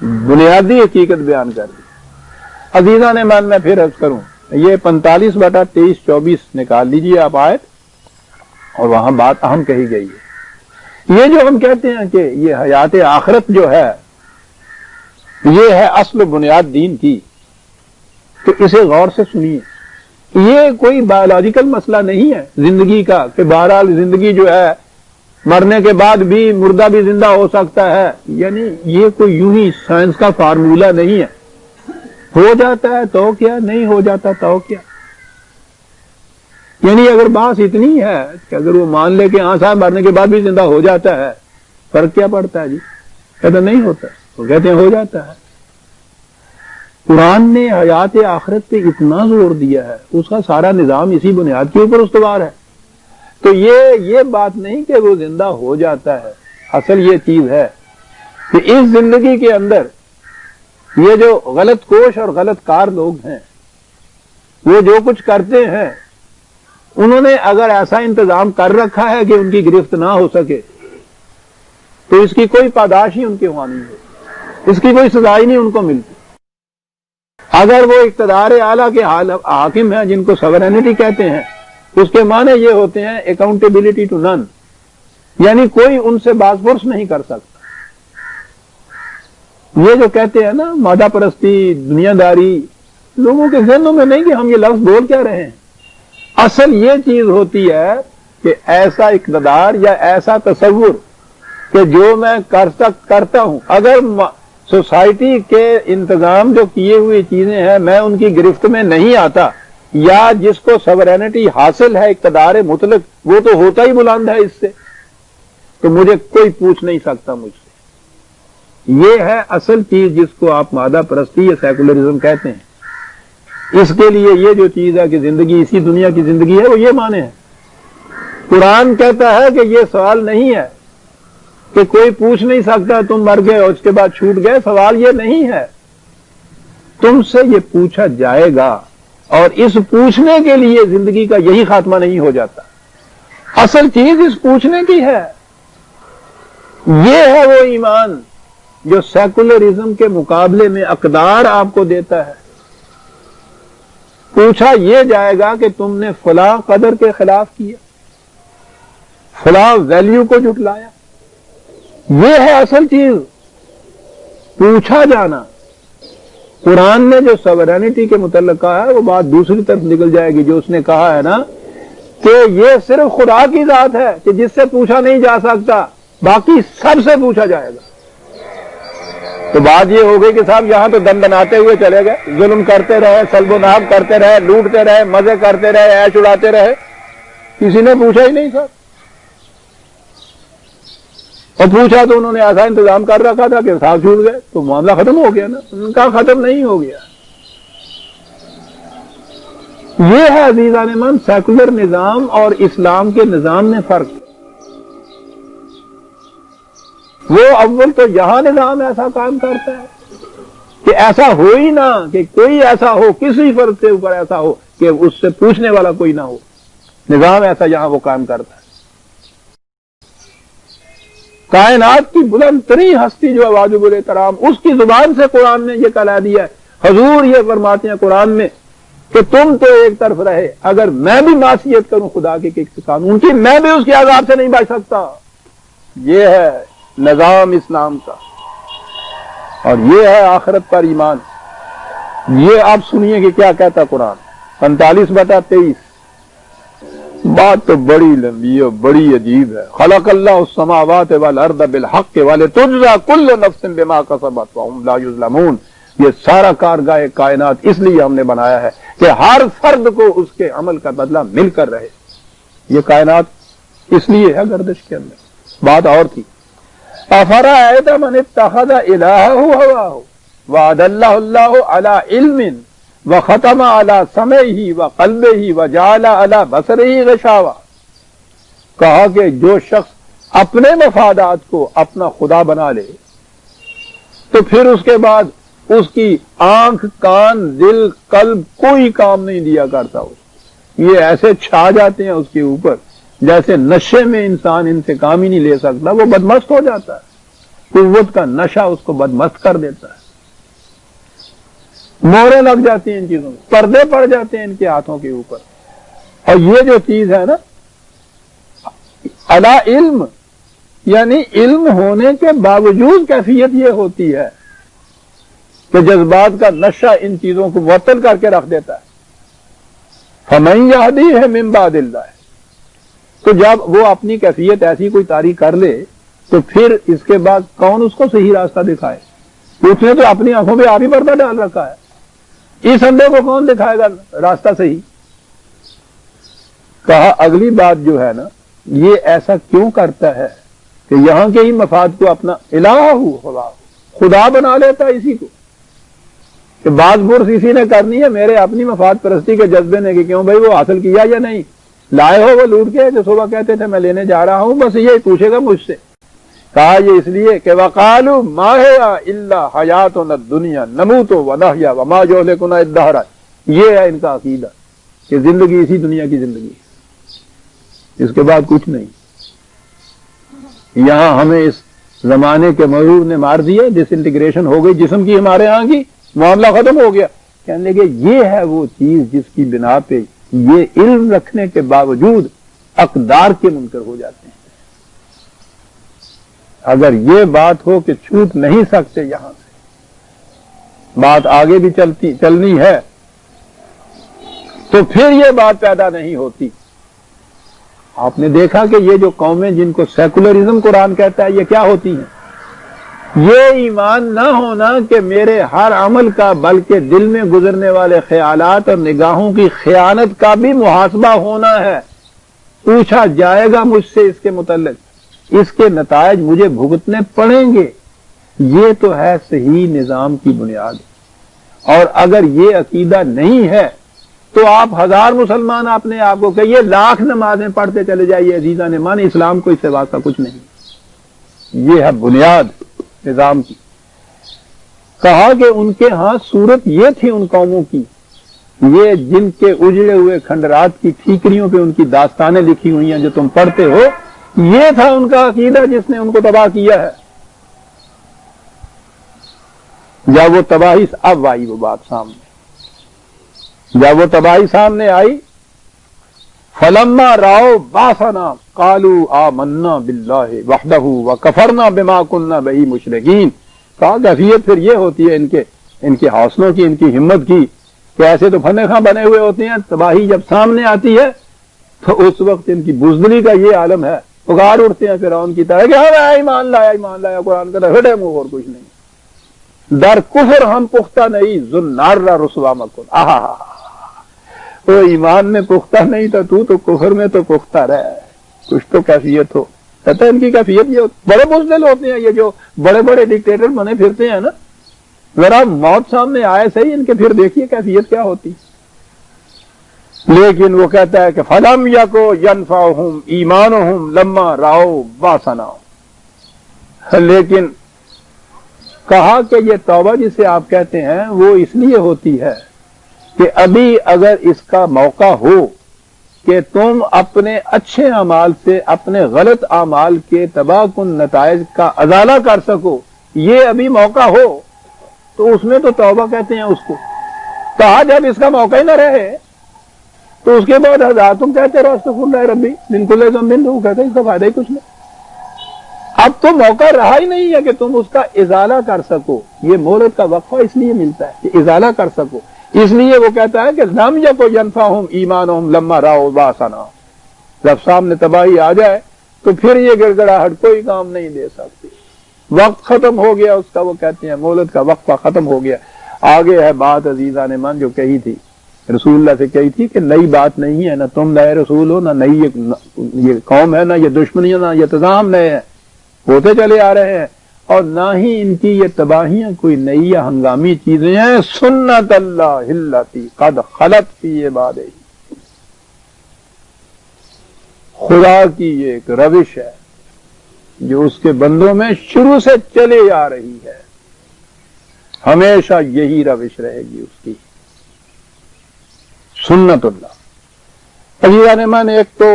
بنیادی حقیقت بیان کر دی۔ عزیزان ایمان، میں پھر عرض کروں، یہ 45/23-24 نکال لیجیے آپ آیت، اور وہاں بات اہم کہی گئی ہے۔ یہ جو ہم کہتے ہیں کہ یہ حیات آخرت جو ہے یہ ہے اصل بنیاد دین کی، تو اسے غور سے سنیے۔ یہ کوئی بایولوجیکل مسئلہ نہیں ہے زندگی کا کہ بہرحال زندگی جو ہے مرنے کے بعد بھی مردہ بھی زندہ ہو سکتا ہے، یعنی یہ کوئی یوں ہی سائنس کا فارمولہ نہیں ہے، ہو جاتا ہے تو کیا، نہیں ہو جاتا تو کیا۔ یعنی اگر بات اتنی ہے کہ اگر وہ مان لے کہ ہاں صاحب مرنے کے بعد بھی زندہ ہو جاتا ہے، فرق کیا پڑتا ہے جی؟ کہتے نہیں ہوتا، وہ کہتے ہیں ہو جاتا ہے۔ قرآن نے حیات آخرت پہ اتنا زور دیا ہے، اس کا سارا نظام اسی بنیاد کے اوپر استوار ہے، تو یہ بات نہیں کہ وہ زندہ ہو جاتا ہے۔ اصل یہ چیز ہے کہ اس زندگی کے اندر یہ جو غلط کوش اور غلط کار لوگ ہیں، وہ جو کچھ کرتے ہیں، انہوں نے اگر ایسا انتظام کر رکھا ہے کہ ان کی گرفت نہ ہو سکے تو اس کی کوئی پاداش ہی ان کے وہاں نہیں ہے، اس کی کوئی سزا ہی نہیں ان کو ملتی۔ اگر وہ اقتدار اعلیٰ کے حاکم ہیں جن کو سورینٹی کہتے ہیں، اس کے معنی یہ ہوتے ہیں اکاؤنٹیبلٹی ٹو نن، یعنی کوئی ان سے باز پرس نہیں کر سکتا۔ یہ جو کہتے ہیں نا مادہ پرستی، دنیا داری، لوگوں کے ذہنوں میں نہیں کہ ہم یہ لفظ بول کیا رہے ہیں۔ اصل یہ چیز ہوتی ہے کہ ایسا اقتدار یا ایسا تصور کہ جو میں کرتا ہوں، اگر سوسائٹی کے انتظام جو کیے ہوئی چیزیں ہیں میں ان کی گرفت میں نہیں آتا، یا جس کو سورینٹی حاصل ہے اقتدار مطلق، وہ تو ہوتا ہی بلند ہے اس سے، تو مجھے کوئی پوچھ نہیں سکتا مجھ سے۔ یہ ہے اصل چیز جس کو آپ مادہ پرستی یا سیکولرزم کہتے ہیں۔ اس کے لیے یہ جو چیز ہے کہ زندگی اسی دنیا کی زندگی ہے، وہ یہ معنی ہے۔ قرآن کہتا ہے کہ یہ سوال نہیں ہے کہ کوئی پوچھ نہیں سکتا تم مر گئے اور اس کے بعد چھوٹ گئے، سوال یہ نہیں ہے، تم سے یہ پوچھا جائے گا، اور اس پوچھنے کے لیے زندگی کا یہی خاتمہ نہیں ہو جاتا۔ اصل چیز اس پوچھنے کی ہے۔ یہ ہے وہ ایمان جو سیکولرزم کے مقابلے میں اقدار آپ کو دیتا ہے۔ پوچھا یہ جائے گا کہ تم نے فلاں قدر کے خلاف کیا، فلاں ویلیو کو جھٹلایا، یہ ہے اصل چیز، پوچھا جانا۔ قرآن نے جو سوورینٹی کے متعلق کہا ہے وہ بات دوسری طرف نکل جائے گی، جو اس نے کہا ہے نا کہ یہ صرف خدا کی ذات ہے کہ جس سے پوچھا نہیں جا سکتا، باقی سب سے پوچھا جائے گا۔ تو بات یہ ہو گئی کہ صاحب یہاں تو دن بناتے ہوئے چلے گئے، ظلم کرتے رہے، سلب و نہب کرتے رہے، لوٹتے رہے، مزے کرتے رہے، عیش اڑاتے رہے، کسی نے پوچھا ہی نہیں سر۔ اور پوچھا تو انہوں نے ایسا انتظام کر رکھا تھا کہ صاحب چھوٹ گئے، تو معاملہ ختم ہو گیا نا۔ ان کا ختم نہیں ہو گیا۔ یہ ہے عزیزان من سیکولر نظام اور اسلام کے نظام میں فرق۔ وہ اول تو یہاں نظام ایسا کام کرتا ہے کہ ایسا ہو ہی نہ کہ کوئی ایسا ہو، کسی فرد کے اوپر ایسا ہو کہ اس سے پوچھنے والا کوئی نہ ہو۔ نظام ایسا یہاں وہ کام کرتا ہے۔ کائنات کی بلند ترین ہستی جو ہے واجب الاحترام، اس کی زبان سے قرآن نے یہ کہا دیا ہے۔ حضور یہ فرماتے ہیں قرآن میں کہ تم تو ایک طرف رہے، اگر میں بھی معصیت کروں خدا کے قانون کی، میں بھی اس کے عذاب سے نہیں بچ سکتا۔ یہ ہے نظام اسلام کا، اور یہ ہے آخرت پر ایمان۔ یہ آپ سنیے کہ کیا کہتا قرآن 45/23۔ بات تو بڑی لمبی اور بڑی عجیب ہے۔ خلق اللہ السماوات والارض بالحق ولتجزى كل نفس بما كسبت وهم لا يظلمون۔ یہ سارا کارگاہ کائنات اس لیے ہم نے بنایا ہے کہ ہر فرد کو اس کے عمل کا بدلہ مل کر رہے۔ یہ کائنات اس لیے ہے گردش کے اندر۔ بات اور تھی، افرأیت من اتخذ الہہ ہواہ وأضلہ اللہ علی علم وختم علی سمعہ وقلبہ وجعل علی بصرہ غشاوہ۔ کہا کہ جو شخص اپنے مفادات کو اپنا خدا بنا لے تو پھر اس کے بعد اس کی آنکھ، کان، دل، قلب کوئی کام نہیں دیا کرتا۔ یہ ایسے چھا جاتے ہیں اس کے اوپر جیسے نشے میں انسان ان سے کام ہی نہیں لے سکتا، وہ بدمست ہو جاتا ہے۔ قوت کا نشہ اس کو بدمست کر دیتا ہے، موریں لگ جاتی ہیں ان چیزوں میں، پردے پڑ جاتے ہیں ان کے ہاتھوں کے اوپر۔ اور یہ جو چیز ہے نا علی علم، یعنی علم ہونے کے باوجود کیفیت یہ ہوتی ہے کہ جذبات کا نشہ ان چیزوں کو معطل کر کے رکھ دیتا ہے۔ فَمَن يَهْدِيهِ مِن بَعْدِ اللَّهِ۔ تو جب وہ اپنی کیفیت ایسی کوئی طاری کر لے تو پھر اس کے بعد کون اس کو صحیح راستہ دکھائے؟ اس نے تو اپنی آنکھوں پہ آپ ہی پردہ ڈال رکھا ہے، اس اندھے کو کون دکھائے گا راستہ صحیح؟ کہا اگلی بات جو ہے نا، یہ ایسا کیوں کرتا ہے کہ یہاں کے ہی مفاد کو اپنا الہ خدا بنا لیتا ہے اسی کو، کہ بعض برس اسی نے کرنی ہے میرے اپنی مفاد پرستی کے جذبے نے کہ کیوں بھائی وہ حاصل کیا یا نہیں، لائے ہو وہ لوٹ کے جو صبح کہتے تھے میں لینے جا رہا ہوں، بس یہی پوچھے گا مجھ سے۔ کہا یہ اس لیے کہ وقالوا ما هي الا حیاتنا الدنیا نموت ونحیا وما یہلکنا الدہر۔ یہ ہے ان کا عقیدہ کہ زندگی اسی دنیا کی زندگی ہے، اس کے بعد کچھ نہیں۔ یہاں ہمیں اس زمانے کے مرور نے مار دیا، ڈس انٹیگریشن ہو گئی جسم کی ہمارے ہاں کی، معاملہ ختم ہو گیا۔ کہنے لگے یہ ہے وہ چیز جس کی بنا پہ یہ علم رکھنے کے باوجود اقدار کے منکر ہو جاتے ہیں۔ اگر یہ بات ہو کہ چھوٹ نہیں سکتے یہاں سے، بات آگے بھی چلنی ہے، تو پھر یہ بات پیدا نہیں ہوتی۔ آپ نے دیکھا کہ یہ جو قومیں جن کو سیکولرزم قرآن کہتا ہے یہ کیا ہوتی ہیں؟ یہ ایمان نہ ہونا کہ میرے ہر عمل کا بلکہ دل میں گزرنے والے خیالات اور نگاہوں کی خیانت کا بھی محاسبہ ہونا ہے، پوچھا جائے گا مجھ سے اس کے متعلق، اس کے نتائج مجھے بھگتنے پڑیں گے۔ یہ تو ہے صحیح نظام کی بنیاد۔ اور اگر یہ عقیدہ نہیں ہے تو آپ 1000 مسلمان اپنے آپ کو کہیے، لاکھ نمازیں پڑھتے چلے جائیے عزیزان مان، اسلام کو اس سے واسطہ کچھ نہیں۔ یہ ہے بنیاد نظام کی۔ کہا کہ ان کے ہاں صورت یہ تھی ان قوموں کی، یہ جن کے اجڑے ہوئے کھنڈرات کی ٹھیکریوں پہ ان کی داستانیں لکھی ہوئی ہیں جو تم پڑھتے ہو، یہ تھا ان کا عقیدہ جس نے ان کو تباہ کیا ہے۔ جب وہ تباہی اب آئی وہ بات سامنے، جب وہ تباہی سامنے آئی، فلما راؤ باسنا قالوا آمنا باللہ وحدہ وکفرنا بما کنا بہ مشرکین. کہا کیفیت پھر یہ ہوتی ہے ان کے حوصلوں کی، ان کی ہمت کی، کہ ایسے تو فن خاں بنے ہوئے ہوتے ہیں، تباہی جب سامنے آتی ہے تو اس وقت ان کی بزدلی کا یہ عالم ہے، پکار اٹھتے ہیں فرعون کی طرح کہ ہاں ایمان لایا قرآن کا ہٹے منہ اور کچھ نہیں، در کفر ہم پختہ نہیں زنار رسوا مکن. آہا وہ ایمان میں پختہ نہیں تھا تو کفر میں تو پختہ رہا ہے. کچھ تو کیفیت ہو. کہتا ہے ان کی کیفیت یہ بڑے بزدل ہوتے ہیں، یہ جو بڑے بڑے ڈکٹیٹر بنے پھرتے ہیں نا، ذرا موت سامنے آئے صحیح ان کے پھر دیکھیے کیفیت کیا ہوتی. لیکن وہ کہتا ہے کہ فلم یکو ینفعہم ایمانہم لما راؤ باسنا. لیکن کہا کہ یہ توبہ جسے آپ کہتے ہیں وہ اس لیے ہوتی ہے کہ ابھی اگر اس کا موقع ہو کہ تم اپنے اچھے اعمال سے اپنے غلط اعمال کے تباہ کن نتائج کا ازالہ کر سکو، یہ ابھی موقع ہو تو اس میں تو توبہ کہتے ہیں اس کو. کہا جب اس کا موقع ہی نہ رہے تو اس کے بعد تم کہتے رہو استغفر اللہ ربی من کل ذنب، وہ کہتے ہیں اس کا فائدہ ہی کچھ نہیں. اب تو موقع رہا ہی نہیں ہے کہ تم اس کا ازالہ کر سکو. یہ مہلت کا وقفہ اس لیے ملتا ہے کہ ازالہ کر سکو. اس لیے وہ کہتا ہے کہ لم یکو ینفعہم ایمانہم لما راؤ باسنا. جب سامنے تباہی آ جائے تو پھر یہ گڑگڑاہٹ کوئی کام نہیں دے سکتی. وقت ختم ہو گیا اس کا، وہ کہتے ہیں مہلت کا وقفہ ختم ہو گیا. آگے ہے بات عزیزان من جو کہی تھی رسول اللہ سے، کہی تھی کہ نئی بات نہیں ہے، نہ تم نئے رسول ہو، نہ نئی یہ قوم ہے، نہ یہ دشمنی، نہ یہ تضام نئے ہیں، ہوتے چلے آ رہے ہیں. اور نہ ہی ان کی یہ تباہیاں کوئی نئی یا ہنگامی چیزیں ہیں. سنت اللہ التی قد خلت فی عبادہ، خدا کی یہ ایک روش ہے جو اس کے بندوں میں شروع سے چلے آ رہی ہے، ہمیشہ یہی روش رہے گی اس کی. سنت اللہ. عزیزان من، ایک تو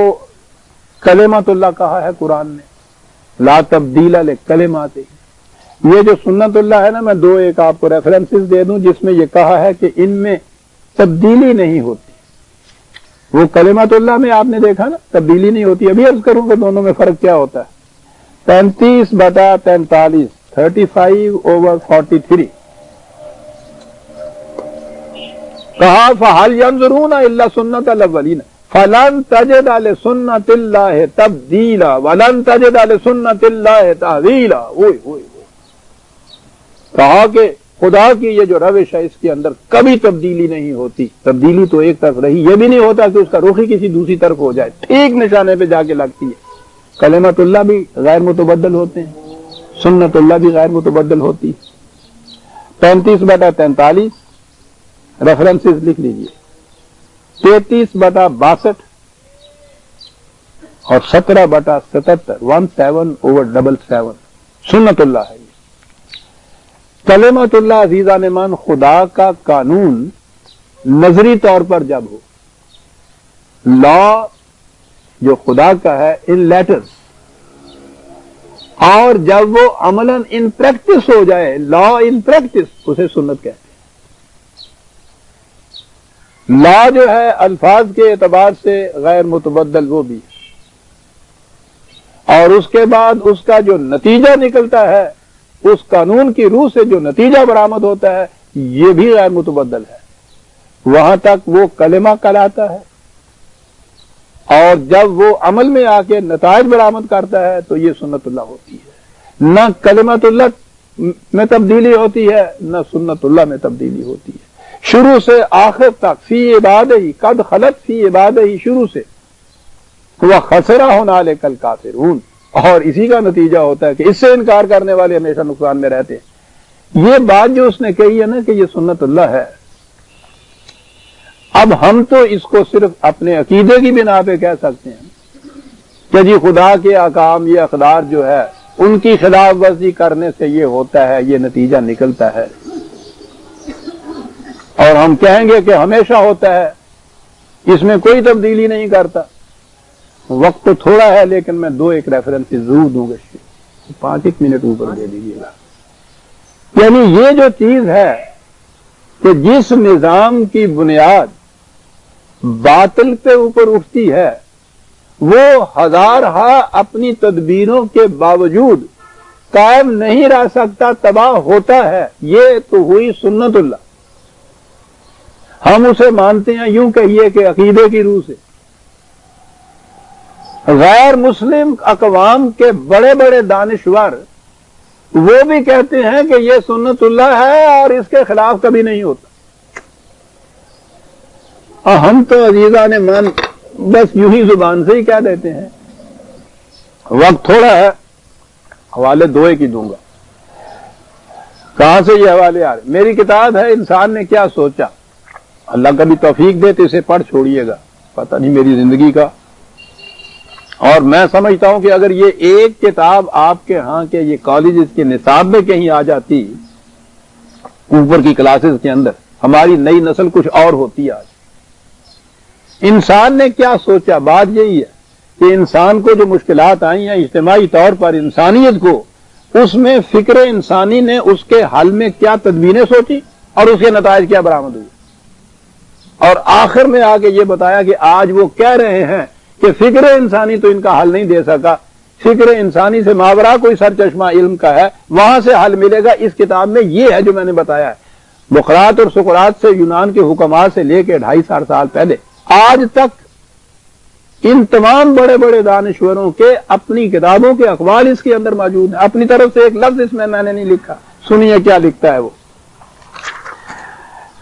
کلمت اللہ کہا ہے قرآن نے، لا تبدیل لکلمات. یہ جو سنت اللہ ہے نا، میں دو ایک آپ کو ریفرنسز دے دوں جس میں یہ کہا ہے کہ ان میں تبدیلی نہیں ہوتی. وہ کلمت اللہ میں آپ نے دیکھا نا تبدیلی نہیں ہوتی. ابھی عرض کروں کہ دونوں میں فرق کیا ہوتا ہے. 35/43 35/43 کہا فَهَلْ يَنظُرُونَ إِلَّا سُنَّةَ الْأَوَّلِينَ فَلَن تَجِدَ لِسُنَّةِ اللَّهِ تَبْدِيلًا وَلَن تَجِدَ لِسُنَّةِ اللَّهِ تَحْوِيلًا. کہا کہ خدا کی یہ جو روش ہے اس کے اندر کبھی تبدیلی نہیں ہوتی. تبدیلی تو ایک طرف رہی، یہ بھی نہیں ہوتا کہ اس کا رخ ہی کسی دوسری طرف ہو جائے، ٹھیک نشانے پہ جا کے لگتی ہے. کلمت اللہ بھی غیر متبدل ہوتے ہیں، سنت اللہ بھی غیر متبدل ہوتی ہے. 35/43 ریفرنسز لکھ لیجئے. 33/62 اور 17/77 17/77 سنت اللہ ہے. کلمت اللہ عزیزان من خدا کا قانون نظری طور پر جب ہو، لا جو خدا کا ہے ان لیٹرز، اور جب وہ عملاً ان پریکٹس ہو جائے، لا ان پریکٹس، اسے سنت کہتے ہیں. لا جو ہے الفاظ کے اعتبار سے غیر متبدل وہ بھی، اور اس کے بعد اس کا جو نتیجہ نکلتا ہے، اس قانون کی روح سے جو نتیجہ برآمد ہوتا ہے، یہ بھی غیر متبدل ہے. وہاں تک وہ کلمہ کہلاتا ہے، اور جب وہ عمل میں آ کے نتائج برآمد کرتا ہے تو یہ سنت اللہ ہوتی ہے. نہ کلمت اللہ میں تبدیلی ہوتی ہے، نہ سنت اللہ میں تبدیلی ہوتی ہے. شروع سے آخر تک فی عبادہ قد خلت فی عبادہ، شروع سے وہ خسرہ ہنالک الکافرون، اور اسی کا نتیجہ ہوتا ہے کہ اس سے انکار کرنے والے ہمیشہ نقصان میں رہتے ہیں. یہ بات جو اس نے کہی ہے نا کہ یہ سنت اللہ ہے، اب ہم تو اس کو صرف اپنے عقیدے کی بنا پہ کہہ سکتے ہیں کہ جی خدا کے احکام، یہ اقدار جو ہے ان کی خلاف ورزی کرنے سے یہ ہوتا ہے، یہ نتیجہ نکلتا ہے، اور ہم کہیں گے کہ ہمیشہ ہوتا ہے، اس میں کوئی تبدیلی نہیں کرتا. وقت تو تھوڑا ہے لیکن میں دو ایک ریفرنس ضرور دوں گا، 5 منٹ اوپر دے دیجیے گا. یعنی یہ جو چیز ہے کہ جس نظام کی بنیاد باطل پہ اوپر اٹھتی ہے وہ ہزارہا اپنی تدبیروں کے باوجود قائم نہیں رہ سکتا، تباہ ہوتا ہے۔ یہ تو ہوئی سنت اللہ، ہم اسے مانتے ہیں یوں کہیے کہ عقیدے کی روح سے۔ غیر مسلم اقوام کے بڑے بڑے دانشور وہ بھی کہتے ہیں کہ یہ سنت اللہ ہے اور اس کے خلاف کبھی نہیں ہوتا۔ اور ہم تو عزیزان مان بس یوں ہی زبان سے ہی کہہ دیتے ہیں۔ وقت تھوڑا ہے، حوالے دو ایک ہی دوں گا۔ کہاں سے یہ حوالے آ رہے؟ میری کتاب ہے انسان نے کیا سوچا، اللہ کبھی توفیق دے تو اسے پڑھ چھوڑیے گا، پتہ نہیں میری زندگی کا۔ اور میں سمجھتا ہوں کہ اگر یہ ایک کتاب آپ کے ہاں کے یہ کالجز کے نصاب میں کہیں آ جاتی اوپر کی کلاسز کے اندر، ہماری نئی نسل کچھ اور ہوتی آج۔ انسان نے کیا سوچا، بات یہی ہے کہ انسان کو جو مشکلات آئی ہیں اجتماعی طور پر، انسانیت کو، اس میں فکر انسانی نے اس کے حل میں کیا تدبیریں سوچی اور اس کے نتائج کیا برآمد ہوئے، اور آخر میں آ کے یہ بتایا کہ آج وہ کہہ رہے ہیں کہ فکر انسانی تو ان کا حل نہیں دے سکا، فکر انسانی سے ماورا کوئی سرچشمہ علم کا ہے، وہاں سے حل ملے گا۔ اس کتاب میں یہ ہے جو میں نے بتایا ہے، بقراط اور سقراط سے یونان کے حکماء سے لے کے 250 سال پہلے آج تک ان تمام بڑے بڑے دانشوروں کے اپنی کتابوں کے اقوال اس کے اندر موجود ہیں۔ اپنی طرف سے ایک لفظ اس میں نے نہیں لکھا، سنیے کیا لکھتا ہے وہ،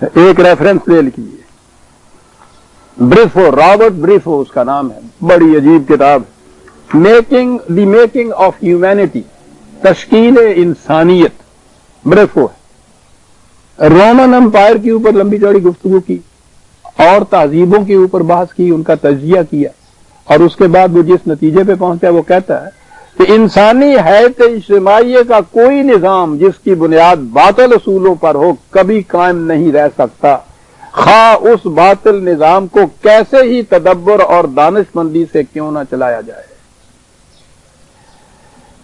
ایک ریفرنس لے لیجیے، بریفو، رابرٹ بریفو اس کا نام ہے، بڑی عجیب کتاب، دی میکنگ آف ہیومینٹی، تشکیل انسانیت، بریفو ہے۔ رومن امپائر کے اوپر لمبی چوڑی گفتگو کی اور تہذیبوں کے اوپر بحث کی، ان کا تجزیہ کیا، اور اس کے بعد وہ جس نتیجے پہ پہنچا وہ کہتا ہے کہ انسانی حیات اجتماعی کا کوئی نظام جس کی بنیاد باطل اصولوں پر ہو کبھی قائم نہیں رہ سکتا، خواہ اس باطل نظام کو کیسے ہی تدبر اور دانش مندی سے کیوں نہ چلایا جائے۔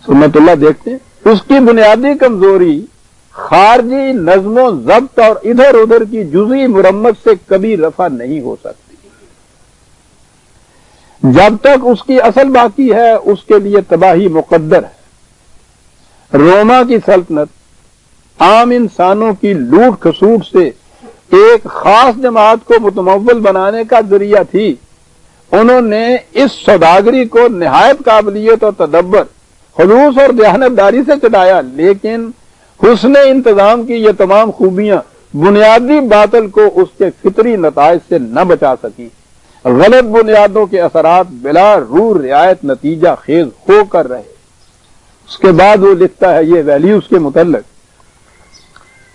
سنت اللہ دیکھتے ہیں اس کی بنیادی کمزوری خارجی نظم و ضبط اور ادھر ادھر کی جزئی مرمت سے کبھی رفع نہیں ہو سکتی۔ جب تک اس کی اصل باقی ہے اس کے لیے تباہی مقدر ہے۔ روما کی سلطنت عام انسانوں کی لوٹ کھسوٹ سے ایک خاص جماعت کو متمول بنانے کا ذریعہ تھی۔ انہوں نے اس سوداگری کو نہایت قابلیت اور تدبر، خلوص اور دیانتداری سے چلایا، لیکن حسن انتظام کی یہ تمام خوبیاں بنیادی باطل کو اس کے فطری نتائج سے نہ بچا سکی۔ غلط بنیادوں کے اثرات بلا روح رعایت نتیجہ خیز ہو کر رہے۔ اس کے بعد وہ لکھتا ہے یہ ویلیوز کے متعلق،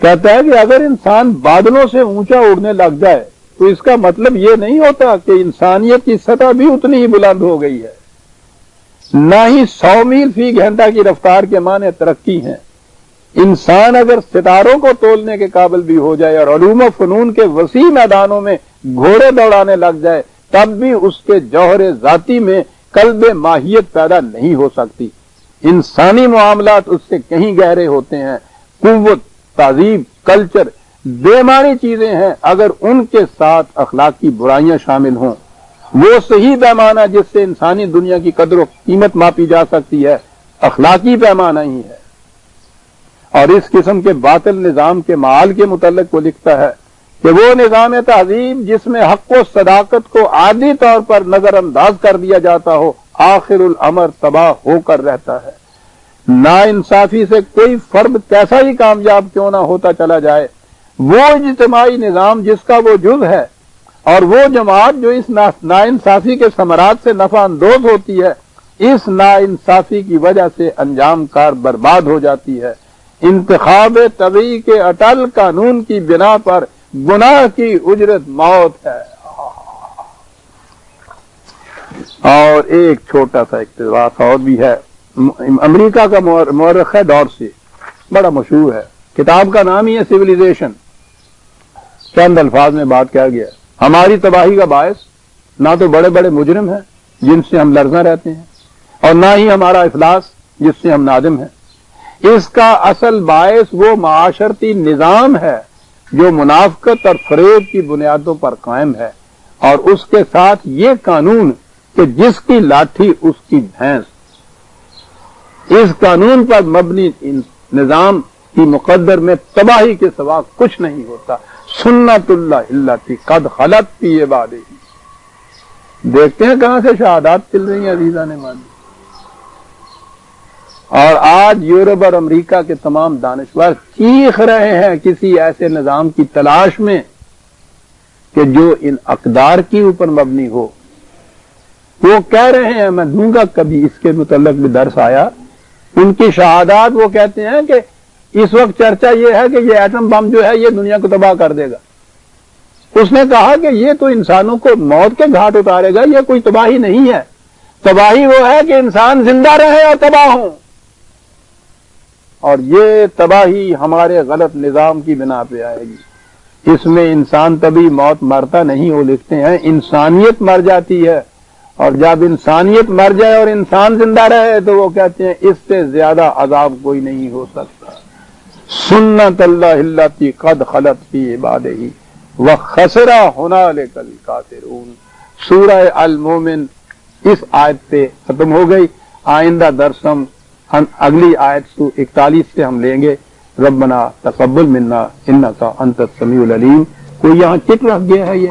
کہتا ہے کہ اگر انسان بادلوں سے اونچا اڑنے لگ جائے تو اس کا مطلب یہ نہیں ہوتا کہ انسانیت کی سطح بھی اتنی ہی بلند ہو گئی ہے، نہ ہی 100 میل فی گھنٹہ کی رفتار کے معنی ترقی ہیں۔ انسان اگر ستاروں کو تولنے کے قابل بھی ہو جائے اور علوم و فنون کے وسیع میدانوں میں گھوڑے دوڑانے لگ جائے تب بھی اس کے جوہر ذاتی میں قلب ماہیت پیدا نہیں ہو سکتی۔ انسانی معاملات اس سے کہیں گہرے ہوتے ہیں۔ قوت، تہذیب، کلچر بے معنی چیزیں ہیں اگر ان کے ساتھ اخلاقی برائیاں شامل ہوں۔ وہ صحیح پیمانہ جس سے انسانی دنیا کی قدر و قیمت ماپی جا سکتی ہے اخلاقی پیمانہ ہی ہے۔ اور اس قسم کے باطل نظام کے معال کے متعلق وہ لکھتا ہے کہ وہ نظام تہذیب جس میں حق و صداقت کو عادی طور پر نظر انداز کر دیا جاتا ہو آخر الامر تباہ ہو کر رہتا ہے۔ ناانصافی سے کوئی فرد کیسا ہی کامیاب کیوں نہ ہوتا چلا جائے، وہ اجتماعی نظام جس کا وہ جز ہے اور وہ جماعت جو اس ناانصافی کے ثمرات سے نفع اندوز ہوتی ہے، اس ناانصافی کی وجہ سے انجام کار برباد ہو جاتی ہے۔ انتخاب طبعی کے اٹل قانون کی بنا پر گناہ کی اجرت موت ہے۔ اور ایک چھوٹا سا اقتباس اور بھی ہے، امریکہ کا مورخ ہے دور سے، بڑا مشہور ہے، کتاب کا نام ہی ہے سیویلائزیشن۔ چند الفاظ میں بات کیا گیا، ہماری تباہی کا باعث نہ تو بڑے بڑے مجرم ہیں جن سے ہم لرزاں رہتے ہیں اور نہ ہی ہمارا افلاس جس سے ہم نادم ہیں۔ اس کا اصل باعث وہ معاشرتی نظام ہے جو منافقت اور فریب کی بنیادوں پر قائم ہے، اور اس کے ساتھ یہ قانون کہ جس کی لاٹھی اس کی بھینس، اس قانون پر مبنی نظام کی مقدر میں تباہی کے سوا کچھ نہیں ہوتا۔ سنت اللہ التی قد خلت فی عبادہ۔ دیکھتے ہیں کہاں سے شہادات چل رہی ہیں عزیزان مانی۔ اور آج یورپ اور امریکہ کے تمام دانشور چیخ رہے ہیں کسی ایسے نظام کی تلاش میں کہ جو ان اقدار کے اوپر مبنی ہو۔ وہ کہہ رہے ہیں، میں دوں گا کبھی اس کے متعلق بھی درس آیا، ان کی شہادات وہ کہتے ہیں کہ اس وقت چرچا یہ ہے کہ یہ ایٹم بم جو ہے یہ دنیا کو تباہ کر دے گا۔ اس نے کہا کہ یہ تو انسانوں کو موت کے گھاٹ اتارے گا، یہ کوئی تباہی نہیں ہے، تباہی وہ ہے کہ انسان زندہ رہے اور تباہ ہوں، اور یہ تباہی ہمارے غلط نظام کی بنا پہ آئے گی۔ اس میں انسان تبھی موت مرتا نہیں، وہ لکھتے ہیں انسانیت مر جاتی ہے، اور جب انسانیت مر جائے اور انسان زندہ رہے تو وہ کہتے ہیں اس سے زیادہ عذاب کوئی نہیں ہو سکتا۔ سنت اللہ التی قد خلت فی عبادہ وخسر ہنالک الکافرون۔ سورہ المومن اس آیت پہ ختم ہو گئی۔ آئندہ درس ہم اگلی آیت 41 سے ہم لیں گے۔ ربنا تقبل منا انک انت السمیع العلیم۔ کوئی یہاں ٹک رکھ گیا ہے یہ